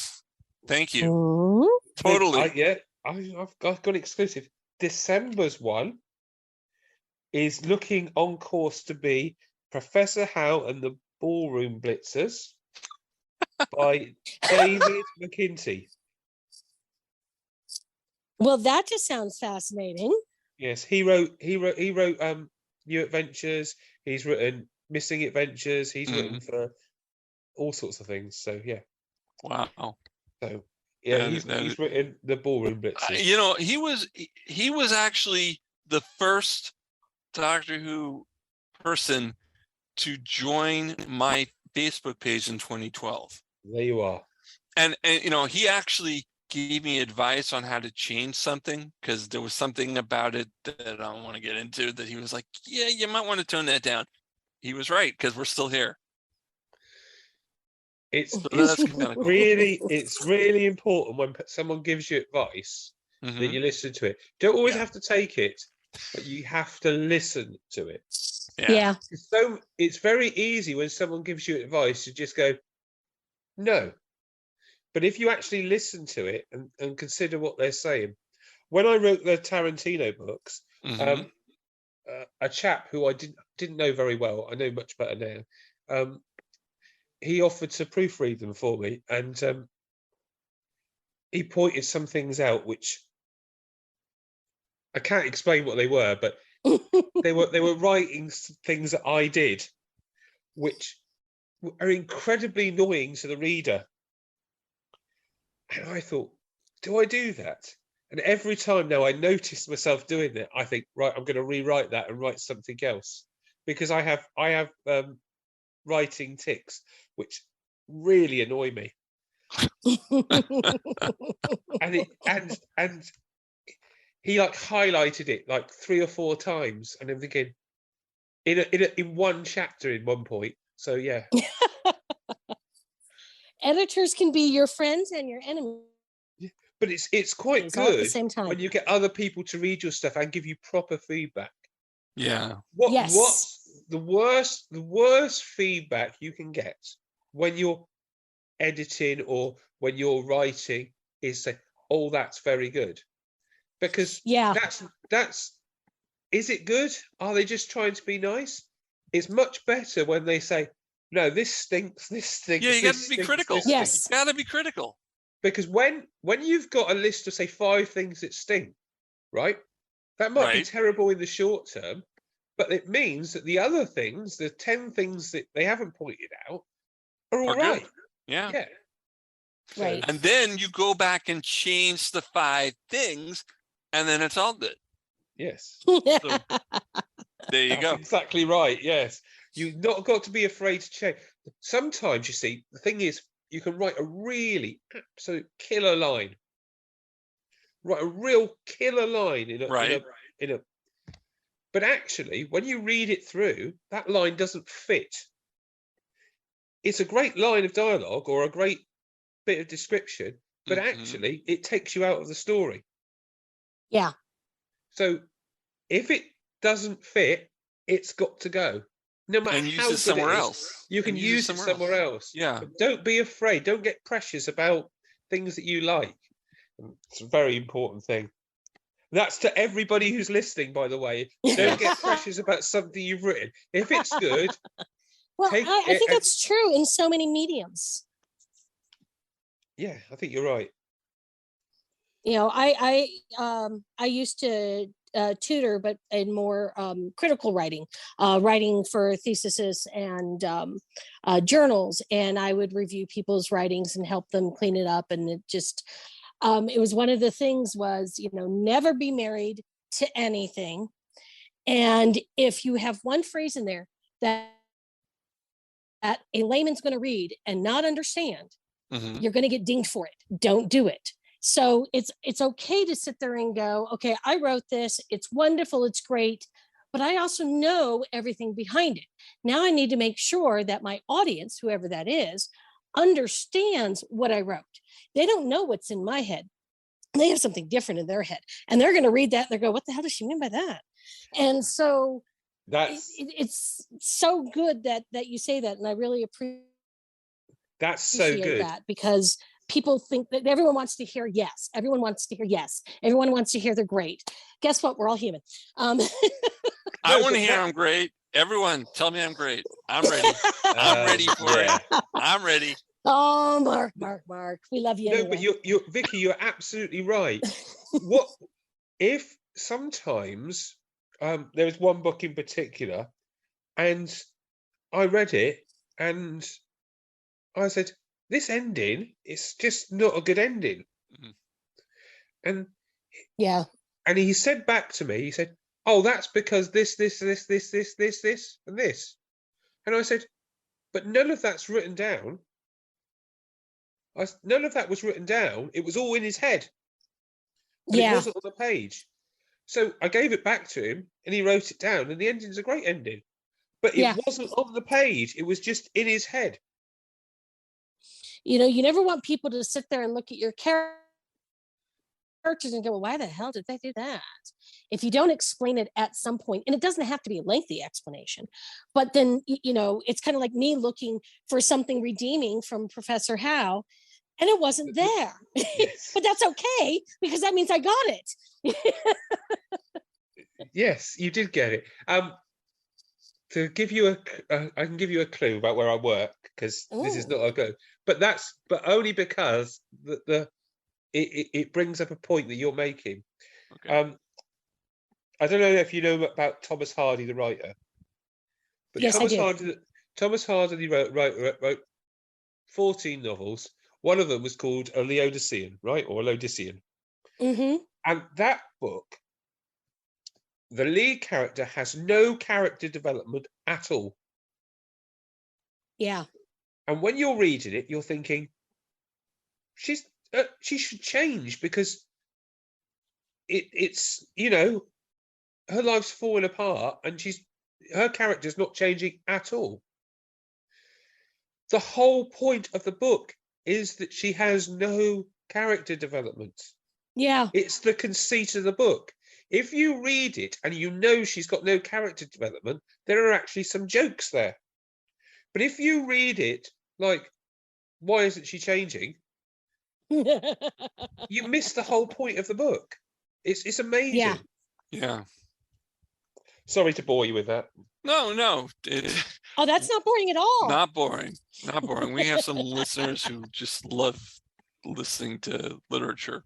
Thank you. Mhm. Totally. I've got an exclusive. December's one is looking on course to be Professor Howe and the Ballroom Blitzers by David McKinty. Well, that just sounds fascinating. Yes, he wrote New Adventures. He's written Missing Adventures. He's written for all sorts of things. So yeah. Wow. So yeah, And- he's written the Ballroom Blitzers. You know, he was actually the first Doctor Who person to join my Facebook page in 2012. There you are. And you know, he actually gave me advice on how to change something, because there was something about it that I don't want to get into, that he was like, yeah, you might want to tone that down. He was right, because we're still here. It's that's kinda cool. it's really important when someone gives you advice that Mhm. you listen to it. Don't always Yeah. have to take it, but you have to listen to it. Yeah. So it's very easy when someone gives you advice to just go, no. But if you actually listen to it and consider what they're saying. When I wrote the Tarantino books, Mhm. A chap who I didn't know very well, I know much better now, he offered to proofread them for me, and he pointed some things out which I can't explain what they were, but they were writing things that I did, which are incredibly annoying to the reader. And I thought, do I do that? And every time now I notice myself doing it, I think, right, I'm going to rewrite that and write something else, because I have writing tics which really annoy me. and he like highlighted it like 3 or 4 times, and I'm thinking in one chapter in one point. So yeah. Editors can be your friends and your enemies. But it's quite It's all at the good same time. when you get other people to read your stuff and give you proper feedback. Yeah. What's the worst feedback you can get when you're editing or when you're writing is say, oh, that's very good. Because that's is it good? Are they just trying to be nice? It's much better when they say, no, this stinks, this stinks. Yeah, you got this to be stinks, critical. this Yes. stinks. You got to be critical. Because when you've got a list of say 5 things that stink, right? That might be Right. terrible in the short term, but it means that the other things, the 10 things that they haven't pointed out, are all Are right. good. Yeah. Yeah. Right. And then you go back and change the 5 things, and then it's all good. Yes. There you That's go. exactly right. Yes. You've not got to be afraid to change. Sometimes, you see, the thing is, you can write a really absolute killer line. Write a real killer line in a but actually, when you read it through, that line doesn't fit. It's a great line of dialogue or a great bit of description, but actually it takes you out of the story. Yeah. So if it doesn't fit, it's got to go. No matter And use how it good somewhere it is, else. you can And use it somewhere else. Yeah. But don't be afraid. Don't get precious about things that you like. It's a very important thing. That's to everybody who's listening, by the way. Don't get precious about something you've written. If it's good, Well, take I it think and- that's true in so many mediums. yeah, I think you're right. You know, I used to tutor, but in more critical writing, writing for theses and journals, and I would review people's writings and help them clean it up. And it just, it was one of the things was, you know, never be married to anything. And if you have one phrase in there that a layman's going to read and not understand, Mhm. you're going to get dinged for it. Don't do it. So it's okay to sit there and go, okay, I wrote this, it's wonderful, it's great, but I also know everything behind it. Now I need to make sure that my audience, whoever that is, understands what I wrote. They don't know what's in my head. They have something different in their head, and they're going to read that and they go, what the hell does she mean by that? And so it's so good that you say that, and I really appreciate so good that, because people think that everyone wants to hear yes. Everyone wants to hear yes. Everyone wants to hear they're great. Guess what? We're all human. I want to hear I'm great. Everyone, tell me I'm great. I'm ready. I'm ready for it. I'm ready. Oh, Mark, we love you. No, anyway. but you're Vicky, you're absolutely right. What if sometimes there was one book in particular, and I read it, and I said, this ending is just not a good ending. And and he said back to me, he said, oh, that's because this, and this. And I said, but none of that's written down. None of that was written down. It was all in his head. But it wasn't on the page. So I gave it back to him, and he wrote it down, and the ending's a great ending. But it wasn't on the page. It was just in his head. You know, you never want people to sit there and look at your characters and go, well, why the hell did they do that? If you don't explain it at some point, and it doesn't have to be a lengthy explanation, but then, you know, it's kind of like me looking for something redeeming from Professor Howe, and it wasn't there. Yes. But that's okay, because that means I got it. Yes, you did get it. To give you I can give you a clue about where I work, because this is not a go. But only because it brings up a point that you're making. Okay. I don't know if you know about Thomas Hardy, the writer. But yes, Thomas Hardy wrote 14 novels. One of them was called A Laodicean, right? Or a Laodicean. Mm-hmm. And that book, the lead character has no character development at all. Yeah. And when you're reading it, you're thinking, she should change, because it's, you know, her life's falling apart, and her character's not changing at all. The whole point of the book is that she has no character development. Yeah. It's the conceit of the book. If you read it and you know she's got no character development, there are actually some jokes there. But if you read it like, why isn't she changing? You miss the whole point of the book. It's amazing. Yeah. Sorry to bore you with that. No. Oh, that's not boring at all. Not boring. We have some listeners who just love listening to literature.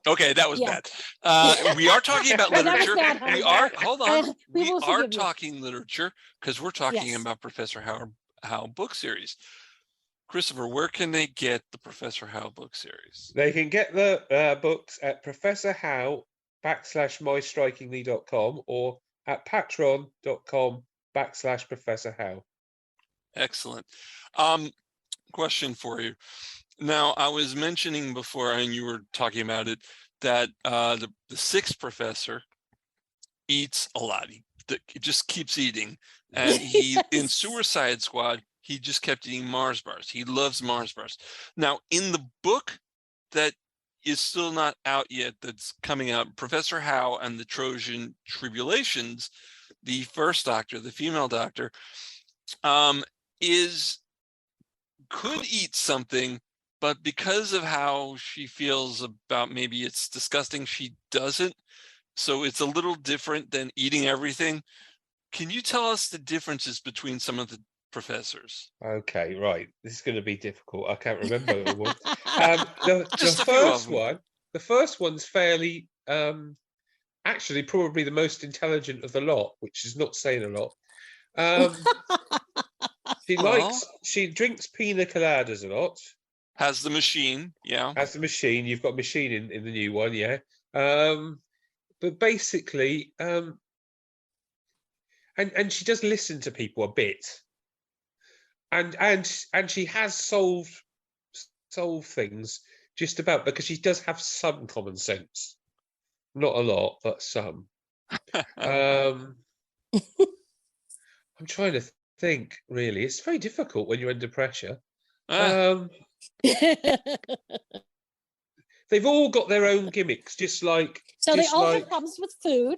Okay, that was bad. We are talking about literature. We are talking literature because we're talking about Professor Howe book series. Christopher, where can they get the Professor Howe book series? They can get the books at Professor Howe /mystrikingly.com or at patreon.com/Professor Howe. Excellent. Question for you. Now, I was mentioning before, and you were talking about it, that the sixth professor eats a lot. He just keeps eating. And he, in Suicide Squad, he just kept eating Mars bars. He loves Mars bars. Now, in the book that is still not out yet, that's coming out, Professor Howe and the Trojan Tribulations, the first doctor, the female doctor, could eat something, but because of how she feels about maybe it's disgusting, she doesn't. So it's a little different than eating everything. Can you tell us the differences between some of the professors? Okay, right. This is going to be difficult. I can't remember the one. The first one's fairly, actually, probably the most intelligent of the lot, which is not saying a lot. She drinks pina coladas a lot. Has the machine, Has the machine. You've got a machine in the new one, but basically, and she does listen to people a bit, and she has solved things just about, because she does have some common sense. Not a lot, but some. I'm trying to think, really. It's very difficult when you're under pressure. They've all got their own gimmicks, just like... So they all have problems with food?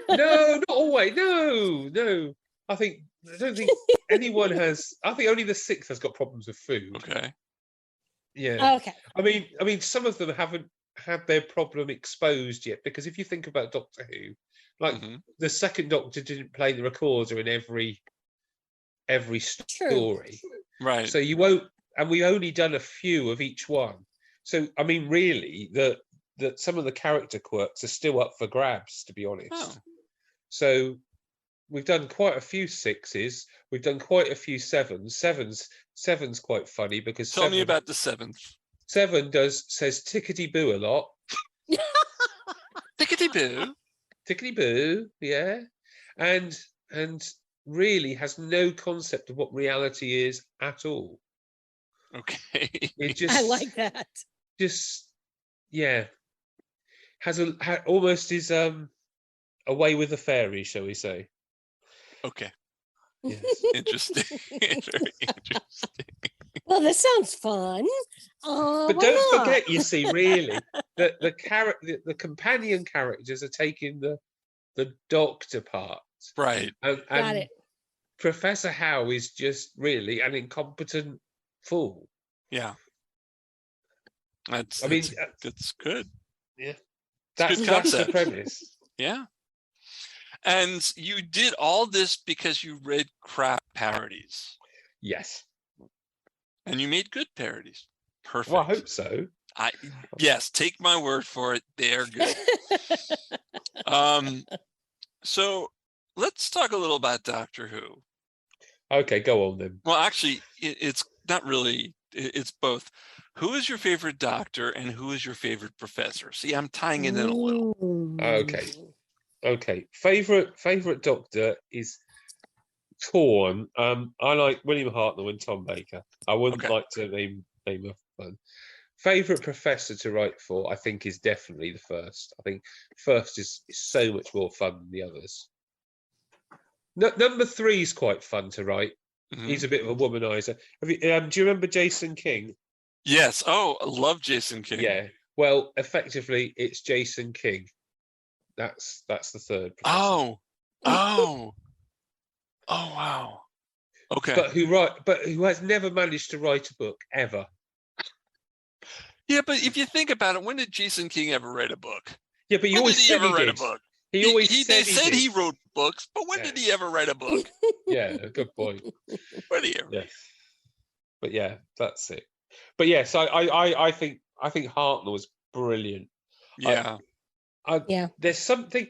No, not always. No. I don't think anyone has... I think only the Sixth has got problems with food. Okay. Yeah. Okay. I mean, some of them haven't had their problem exposed yet, because if you think about Doctor Who, like the second Doctor didn't play the recorder in every story. Right. So you won't... And we've only done a few of each one. So, I mean, really, that some of the character quirks are still up for grabs, to be honest. Oh. So we've done quite a few sixes. We've done quite a few sevens. Seven's quite funny because Tell me about the seventh. Seven says tickety-boo a lot. Tickety-boo? Tickety-boo, yeah. And really has no concept of what reality is at all. Okay. It just... I like that. Just, yeah, almost is away with the fairies, shall we say? Okay. Yes. Interesting. Very interesting. Well, this sounds fun. But don't forget, you see, really, that the companion characters are taking the Doctor part, right? And Got it. Professor Howe is just really an incompetent fool. Yeah. That's good. Yeah. That's the premise. Yeah. And you did all this because you read crap parodies. Yes. And you made good parodies. Perfect. Well, I hope so. Yes, take my word for it. They're good. So let's talk a little about Doctor Who. Okay, go on then. Well, actually, it's not really. It's both. Who is your favorite Doctor and who is your favorite Professor? See, I'm tying it in a little. Okay. Favorite Doctor is torn. I like William Hartnell and Tom Baker. I wouldn't like to name a one. Favorite Professor to write for, I think, is definitely the first. I think first is so much more fun than the others. Number 3 is quite fun to write. Mm-hmm. He's a bit of a womanizer. Do you remember Jason King? Yes. Oh, I love Jason King. Yeah. Well, effectively, it's Jason King. That's the third Professor. Oh, wow. Okay. But who has never managed to write a book ever. Yeah, but if you think about it, when did Jason King ever write a book? Yeah, but you always said he did. A book? He always they said he wrote books, but when did he ever write a book? Yeah, good point. When did he ever? Yeah. But yeah, that's it. But yes, I think Hartnell was brilliant. Yeah. There's something.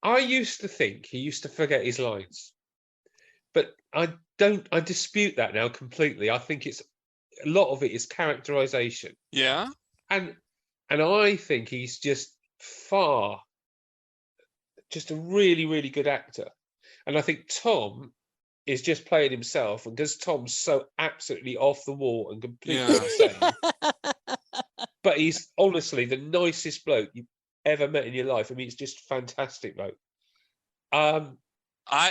I used to think he used to forget his lines, but I dispute that now completely. I think a lot of it is characterization. Yeah. And I think he's just a really, really good actor. And I think Tom is just playing himself, and because Tom's so absolutely off the wall and completely insane. But he's honestly the nicest bloke you've ever met in your life. I mean, it's just fantastic bloke. I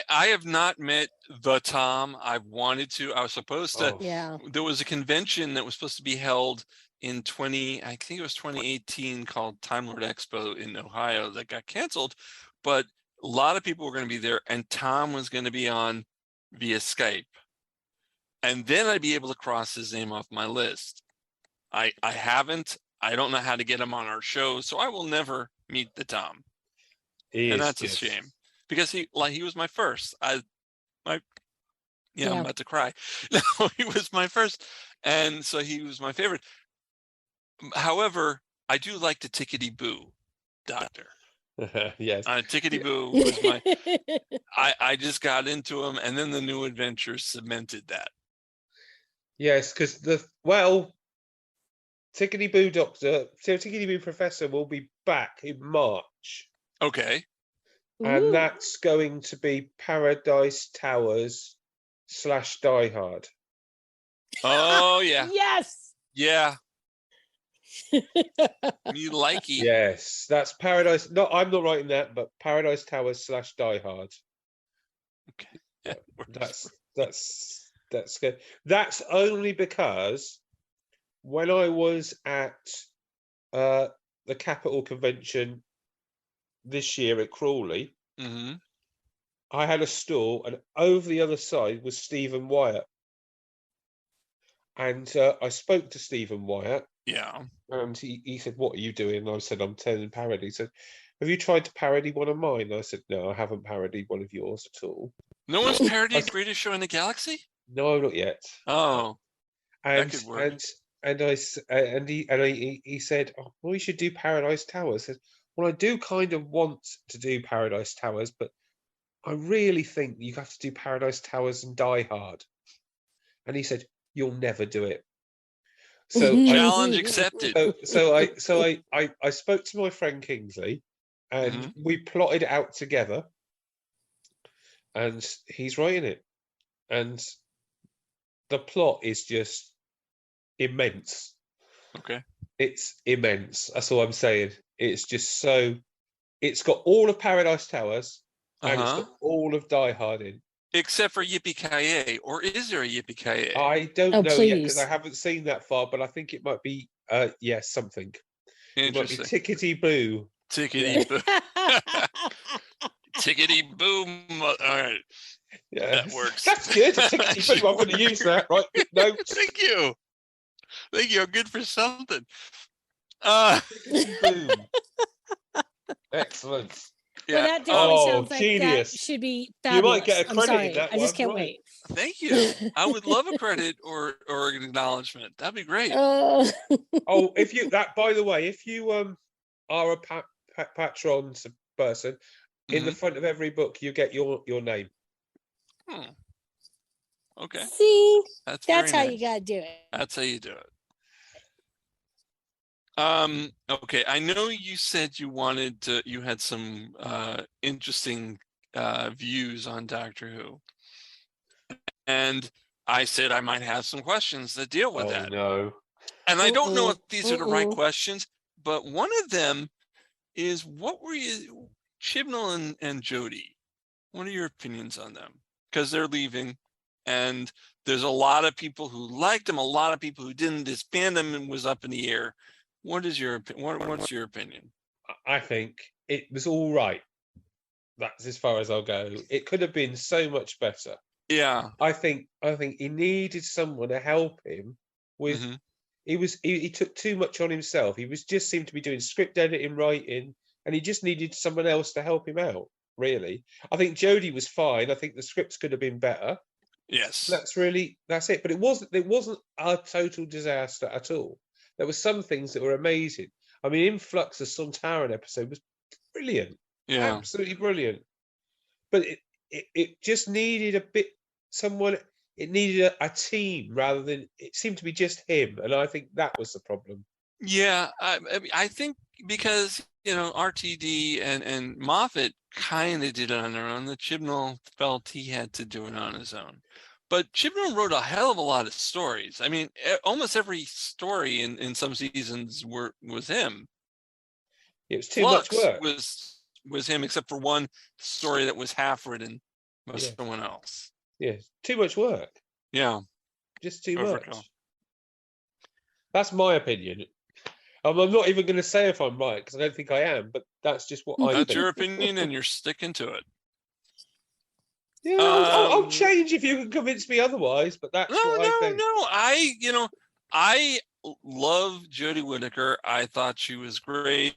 have not met the Tom. I've wanted to. I was supposed to. Yeah. There was a convention that was supposed to be held in I think it was 2018, called Time Lord Expo in Ohio, that got canceled. But a lot of people were going to be there, and Tom was going to be on via Skype. And then I'd be able to cross his name off my list. I haven't. I don't know how to get him on our show, so I will never meet the Tom. And that's a shame, because he was my first. I'm about to cry. No, he was my first, and so he was my favorite. However, I do like the Tickety Boo Doctor. Yes. Tickety Boo was my. I just got into him, and then the New Adventures cemented that. Yes, because Tickety Boo Tickety Boo Professor will be back in March. Okay. And that's going to be Paradise Towers / Die Hard. Oh yeah. Yes. Yeah. Me likey. Yes, that's Paradise. No, I'm not writing that, but Paradise Towers / Die Hard. Okay. That's good. That's only because when I was at the Capitol Convention this year at Crawley, Mm-hmm. I had a stall, and over the other side was Stephen Wyatt. And I spoke to Stephen Wyatt, Yeah. and he said, "What are you doing?" And I said, "I'm telling parody." He said, "Have you tried to parody one of mine?" And I said, "No, I haven't parodied one of yours at all." No one's parodied Greatest Show in the Galaxy? No, not yet. Oh, And that could work. he said, "Oh, well, you should do Paradise Towers." I said, "Well, I do kind of want to do Paradise Towers, but I really think you have to do Paradise Towers and Die Hard." And he said, "You'll never do it." So Challenge accepted. I spoke to my friend Kingsley, and we plotted it out together. And he's writing it, and the plot is just immense. Okay. It's immense. That's all I'm saying. It's just so. It's got all of Paradise Towers, and it's got all of Die Hard in. Except for Yippee-Ki-Yay, or is there a Yippee-Ki-Yay? I don't know yet because I haven't seen that far, but I think it might be yes, something. It might be Tickety Boo. Tickety Boo. Tickety Boom. All right. Yeah, that works. That's good. Tickety Boo. I'm going to use that. Right. No. Thank you. Thank you. I'm good for something. Tickety Boom. Excellent. Well, that definitely sounds like genius. that should be fabulous. You might get a credit in that I just one, can't right? wait. Thank you. I would love a credit or an acknowledgement. That'd be great. If you by the way, if you are a patron person, in the front of every book you get your name. Okay. See, that's how nice. you gotta do it. That's how you do it. Okay, I know you said you had some interesting views on Doctor Who, and I said I might have some questions that deal with that. No. And I don't know if these are the right questions, but one of them is, what were you, Chibnall and Jodie? What are your opinions on them? Because they're leaving, and there's a lot of people who liked them, a lot of people who didn't. This fandom was up in the air. What's your opinion? I think it was all right. That's as far as I'll go. It could have been so much better. Yeah. I think he needed someone to help him with. He took too much on himself. He just seemed to be doing script editing, writing, and he just needed someone else to help him out. Really, I think Jodie was fine. I think the scripts could have been better. Yes, that's it. But it wasn't a total disaster at all. There were some things that were amazing. I mean, Influx, the Sontaran episode was brilliant. Yeah, absolutely brilliant. But it just needed a bit someone. It needed a team rather than it seemed to be just him, and I think that was the problem. Yeah, I think because RTD and Moffat kind of did it on their own. The Chibnall felt he had to do it on his own. But Chibnall wrote a hell of a lot of stories. I mean, almost every story in some seasons was him. It was too much work. Was him, except for one story that was half written by someone else. Yeah, too much work. Yeah, just too much. That's my opinion. I'm not even going to say if I'm right because I don't think I am. But that's just what I think. That's your opinion, and you're sticking to it. Yeah, I'll change if you can convince me otherwise. But that's what I think. No. I love Jodie Whittaker. I thought she was great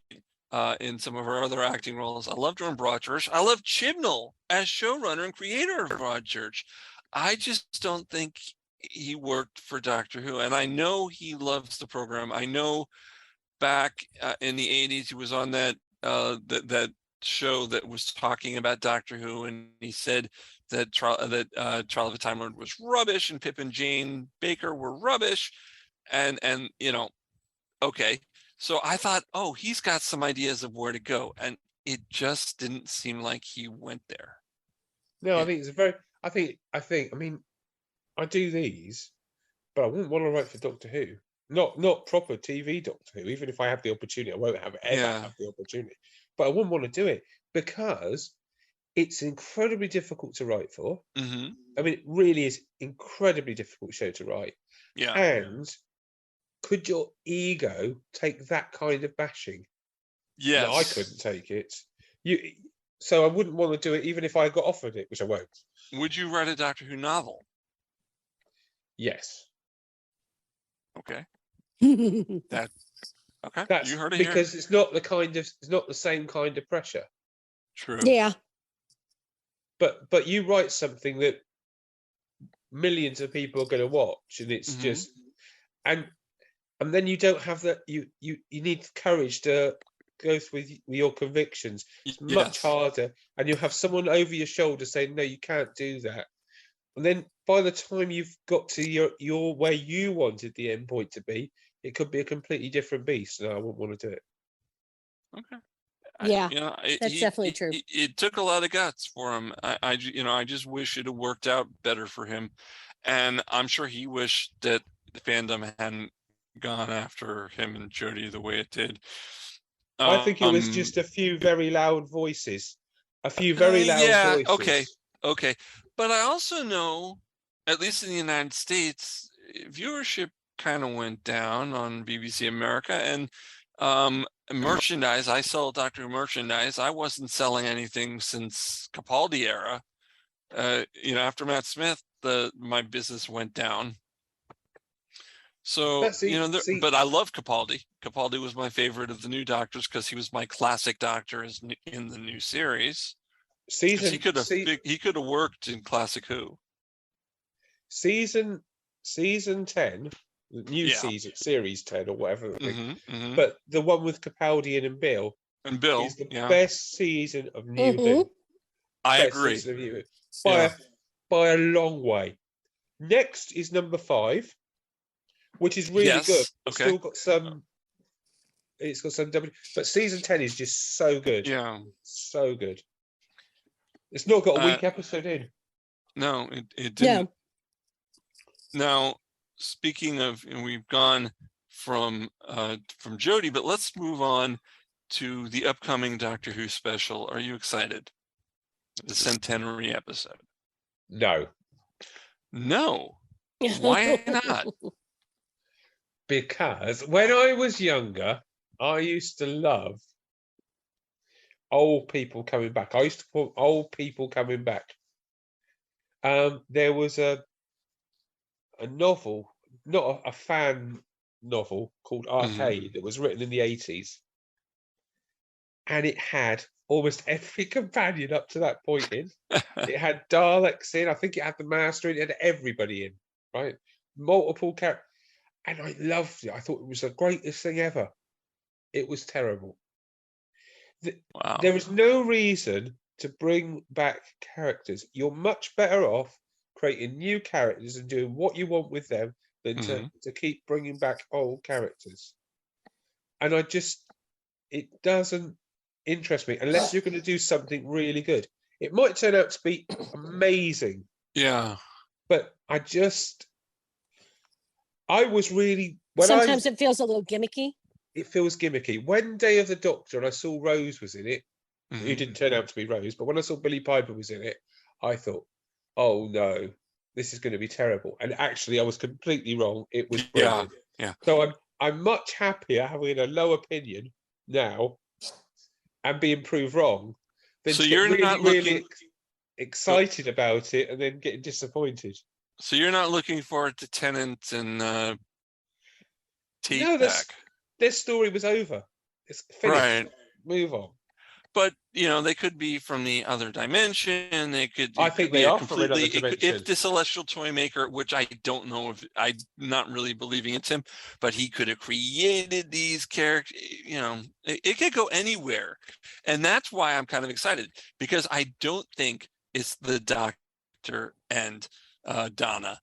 in some of her other acting roles. I loved her in Broadchurch. I love Chibnall as showrunner and creator of Broadchurch. I just don't think he worked for Doctor Who, and I know he loves the program. I know back in the 80s he was on that show that was talking about Doctor Who, and he said that Trial of a Time Lord was rubbish and Pip and Jane Baker were rubbish, and okay, so I thought, he's got some ideas of where to go, and it just didn't seem like he went there. No, I think it's a very. I mean, I do these, but I wouldn't want to write for Doctor Who. Not proper TV Doctor Who. Even if I have the opportunity, I won't ever have the opportunity. But I wouldn't want to do it because it's incredibly difficult to write for. Mm-hmm. I mean, it really is incredibly difficult show to write. Yeah. And could your ego take that kind of bashing? Yes. No, I couldn't take it. So I wouldn't want to do it even if I got offered it, which I won't. Would you write a Doctor Who novel? Yes. Okay. Okay. That's you heard it because here. it's not the same kind of pressure. True. Yeah. But you write something that millions of people are going to watch, and it's just and then you don't have that. You need courage to go with your convictions. It's much harder, and you have someone over your shoulder saying, "No, you can't do that." And then by the time you've got to your where you wanted the end point to be, it could be a completely different beast. No, I wouldn't want to do it. Okay. Yeah, that's definitely true. It took a lot of guts for him. I just wish it had worked out better for him, and I'm sure he wished that the fandom hadn't gone after him and Jodie the way it did. I think it was just a few very loud voices. A few very loud voices. Okay. But I also know, at least in the United States, viewership kind of went down on BBC America, and merchandise. I sell Doctor Who merchandise. I wasn't selling anything since Capaldi era. After Matt Smith, my business went down. So but I love Capaldi. Capaldi was my favorite of the new Doctors because he was my classic Doctor in the new series. He could have worked in Classic Who. Season 10, the new season, series 10 or whatever. But the one with Capaldi and Bill is the best season of New Who. I agree. By a long way. Next is number 5, which is really good. Okay. Still got some. It's got some but season 10 is just so good. Yeah, so good. It's not got a weak episode in. No, it didn't. Yeah. Now, speaking of, we've gone from Jodie, but let's move on to the upcoming Doctor Who special. Are you excited? The centenary episode. No. Why not? Because when I was younger, I used to love old people coming back. I used to call old people coming back. There was a novel, not a fan novel, called Arcade that was written in the 80s. And it had almost every companion up to that point in. It had Daleks in. I think it had the Master in. It had everybody in, right? Multiple characters. And I loved it. I thought it was the greatest thing ever. It was terrible. Wow. There was no reason to bring back characters. You're much better off creating new characters and doing what you want with them than to keep bringing back old characters. And it doesn't interest me unless you're going to do something really good. It might turn out to be amazing. Yeah. But I was really... Sometimes it feels a little gimmicky. It feels gimmicky. When Day of the Doctor, and I saw Rose was in it, who didn't turn out to be Rose, but when I saw Billie Piper was in it, I thought, oh no, this is going to be terrible. And actually, I was completely wrong. It was brilliant. Yeah. So I'm much happier having a low opinion now and being proved wrong than so you're really, not really excited about it and then getting disappointed. So you're not looking forward to Tennant and Tate No, back? Their story was over. It's finished. Right. Move on. But they could be from the other dimension. They could. I think they are from another dimension. If the Celestial Toymaker, which I don't know if I'm not really believing it's him, but he could have created these characters. It could go anywhere, and that's why I'm kind of excited, because I don't think it's the Doctor and Donna.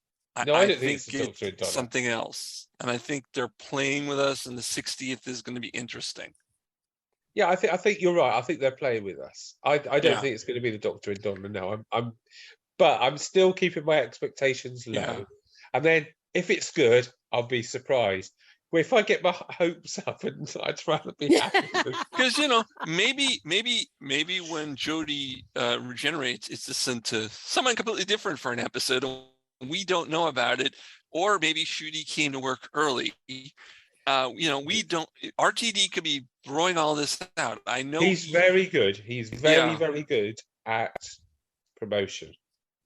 No, I don't think it's the Doctor and Donna. Something else, and I think they're playing with us, and the 60th is going to be interesting. Yeah, I think you're right. I think they're playing with us. I don't think it's going to be the Doctor and Donna now. But I'm still keeping my expectations low. Yeah. And then if it's good, I'll be surprised. Well, if I get my hopes up, and I'd rather be happy. Because maybe when Jodie regenerates, it's just sent to someone completely different for an episode, and we don't know about it. Or maybe Shooty came to work early. We don't. RTD could be throwing all this out. I know he's very good. He's very good at promotion.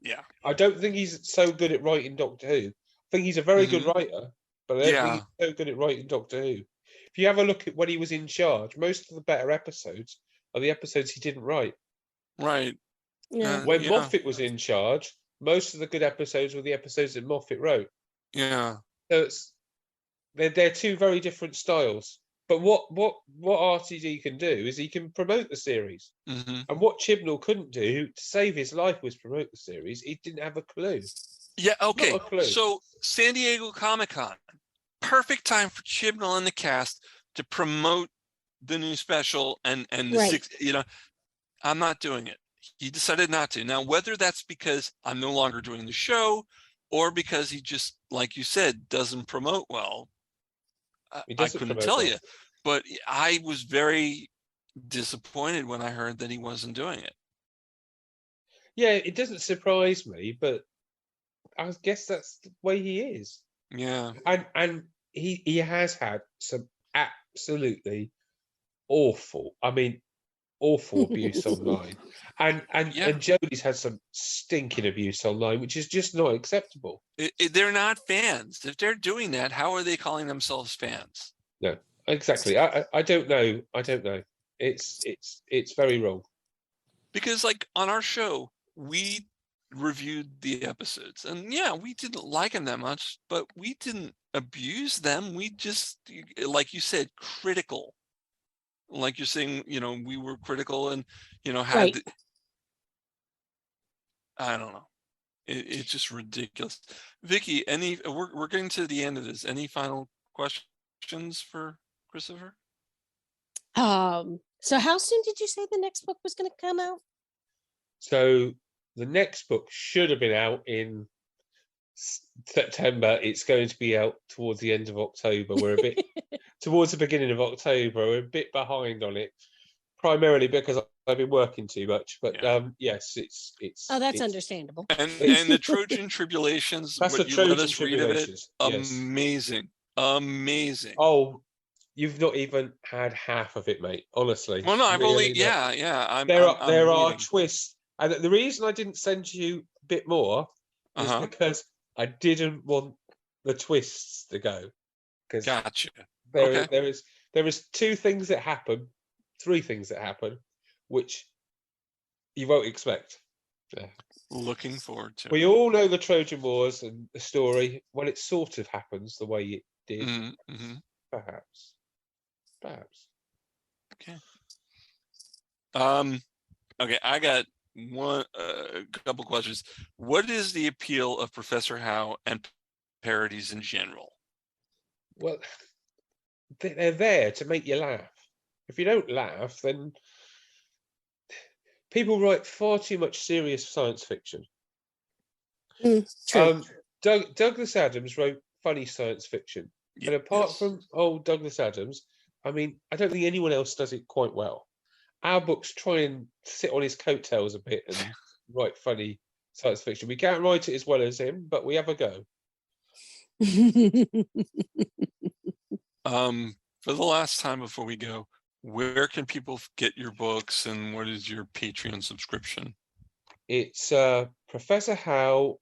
Yeah. I don't think he's so good at writing Doctor Who. I think he's a very good writer, but I don't think he's so good at writing Doctor Who. If you have a look at when he was in charge, most of the better episodes are the episodes he didn't write. Right. Yeah. When Moffat was in charge, most of the good episodes were the episodes that Moffat wrote. Yeah. So they're two very different styles. But what RTD can do is he can promote the series. Mm-hmm. And what Chibnall couldn't do to save his life was promote the series. He didn't have a clue. Yeah, okay. Not a clue. So San Diego Comic-Con, perfect time for Chibnall and the cast to promote the new special and the Right. I'm not doing it. He decided not to. Now, whether that's because I'm no longer doing the show or because he just, like you said, doesn't promote well, I couldn't tell you. But I was very disappointed when I heard that he wasn't doing it. Yeah, it doesn't surprise me, but I guess that's the way he is. Yeah. And he has had some absolutely awful abuse online. And Jodie's had some stinking abuse online, which is just not acceptable. They're not fans. If they're doing that, how are they calling themselves fans? No, exactly. I don't know. It's very wrong. Because like on our show, we reviewed the episodes, and we didn't like them that much, but we didn't abuse them. We just, like you said, critical. Like you're saying, we were critical and, had, Right. I don't know. It's just ridiculous. Vicky, we're getting to the end of this. Any final questions for Christopher? So how soon did you say the next book was going to come out? So the next book should have been out in September. It's going to be out towards the end of October. We're a bit towards the beginning of October. We're a bit behind on it, primarily because I've been working too much. But yes, it's. Oh, that's understandable. And the Trojan Tribulations. That's the Trojan Tribulations. Yes. Amazing. Oh, you've not even had half of it, mate. Honestly. Well, no, I've only There are twists, and the reason I didn't send you a bit more is because I didn't want the twists to go. Gotcha. There is three things that happen, which you won't expect. Yeah. Looking forward to. We all know the Trojan Wars and the story. Well, it sort of happens the way it did. Mm-hmm. Perhaps. Okay. Okay, I got a couple questions. What is the appeal of Professor Howe and parodies in general? Well, they're there to make you laugh. If you don't laugh, then people write far too much serious science fiction. True. Douglas Adams wrote funny science fiction. Yes. And apart from old Douglas Adams, I don't think anyone else does it quite well. Our books try and sit on his coattails a bit and write funny science fiction. We can't write it as well as him, but we have a go. For the last time before we go, where can people get your books and what is your Patreon subscription? It's Professor Howe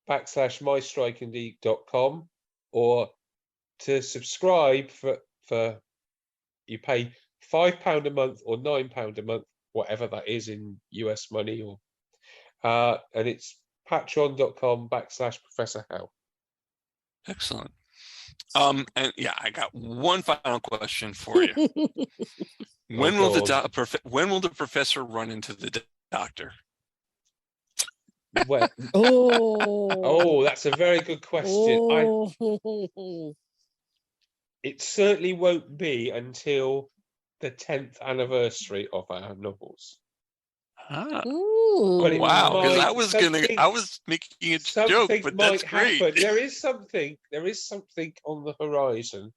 /mystrikeindeed.com, or to subscribe for you pay £5 a month or £9 a month, whatever that is in US money, or and it's patreon.com /Professor Howe. Excellent. And I got one final question for you. When will the professor run into the doctor? Well, that's a very good question. It certainly won't be until the 10th anniversary of our novels. Ooh. Wow, because I was making a joke, but that's great. There is something on the horizon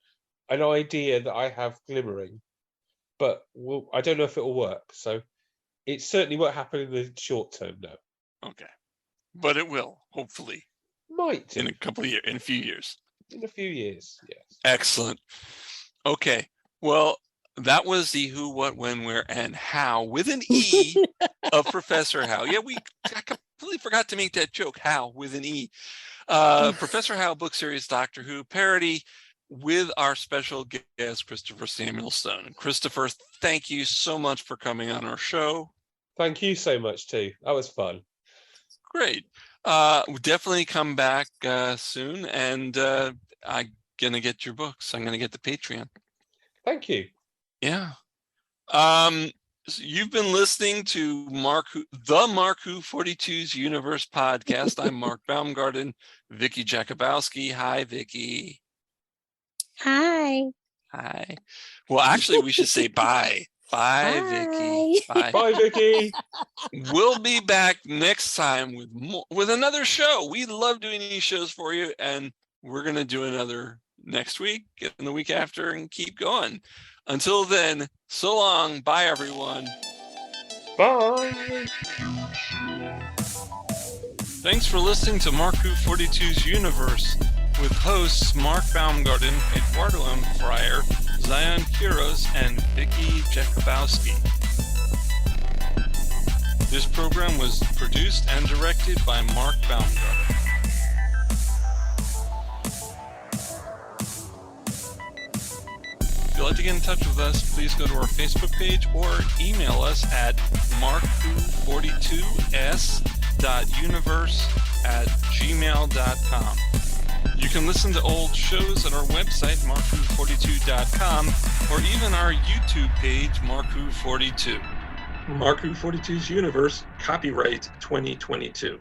an idea that I have glimmering, but I don't know if it will work. So it certainly won't happen in the short term, no. Okay. But it will, hopefully. Might do. In a few years. In a few years, yes. Excellent. Okay. Well, that was the who, what, when, where, and how with an E of Professor Howe. Yeah, I completely forgot to make that joke. How with an E. Professor Howe book series Doctor Who parody with our special guest, Christopher Samuel Stone. Christopher, thank you so much for coming on our show. Thank you so much too. That was fun. Great. We'll definitely come back soon, and I'm going to get your books. I'm going to get the Patreon. Thank you. Yeah. So you've been listening to the Mark Who 42's Universe podcast. I'm Mark Baumgarten, Vicky Jakubowski. Hi, Vicky. Hi. Hi. Well, actually, we should say bye. Bye, Vicky. Bye. Bye, Vicky. We'll be back next time with another show. We love doing these shows for you, and we're going to do another next week and the week after and keep going. Until then, so long. Bye, everyone. Bye. Thanks for listening to Mark Who 42's Universe with hosts Mark Baumgarten, Eduardo M. Fryer, Zion Quiros, and Vicky Jakubowski. This program was produced and directed by Mark Baumgarten. If you'd like to get in touch with us, please go to our Facebook page or email us at markwho42s.universe@gmail.com. You can listen to old shows at our website, markwho42.com, or even our YouTube page, markwho42. Mark Who 42's Universe, copyright 2022.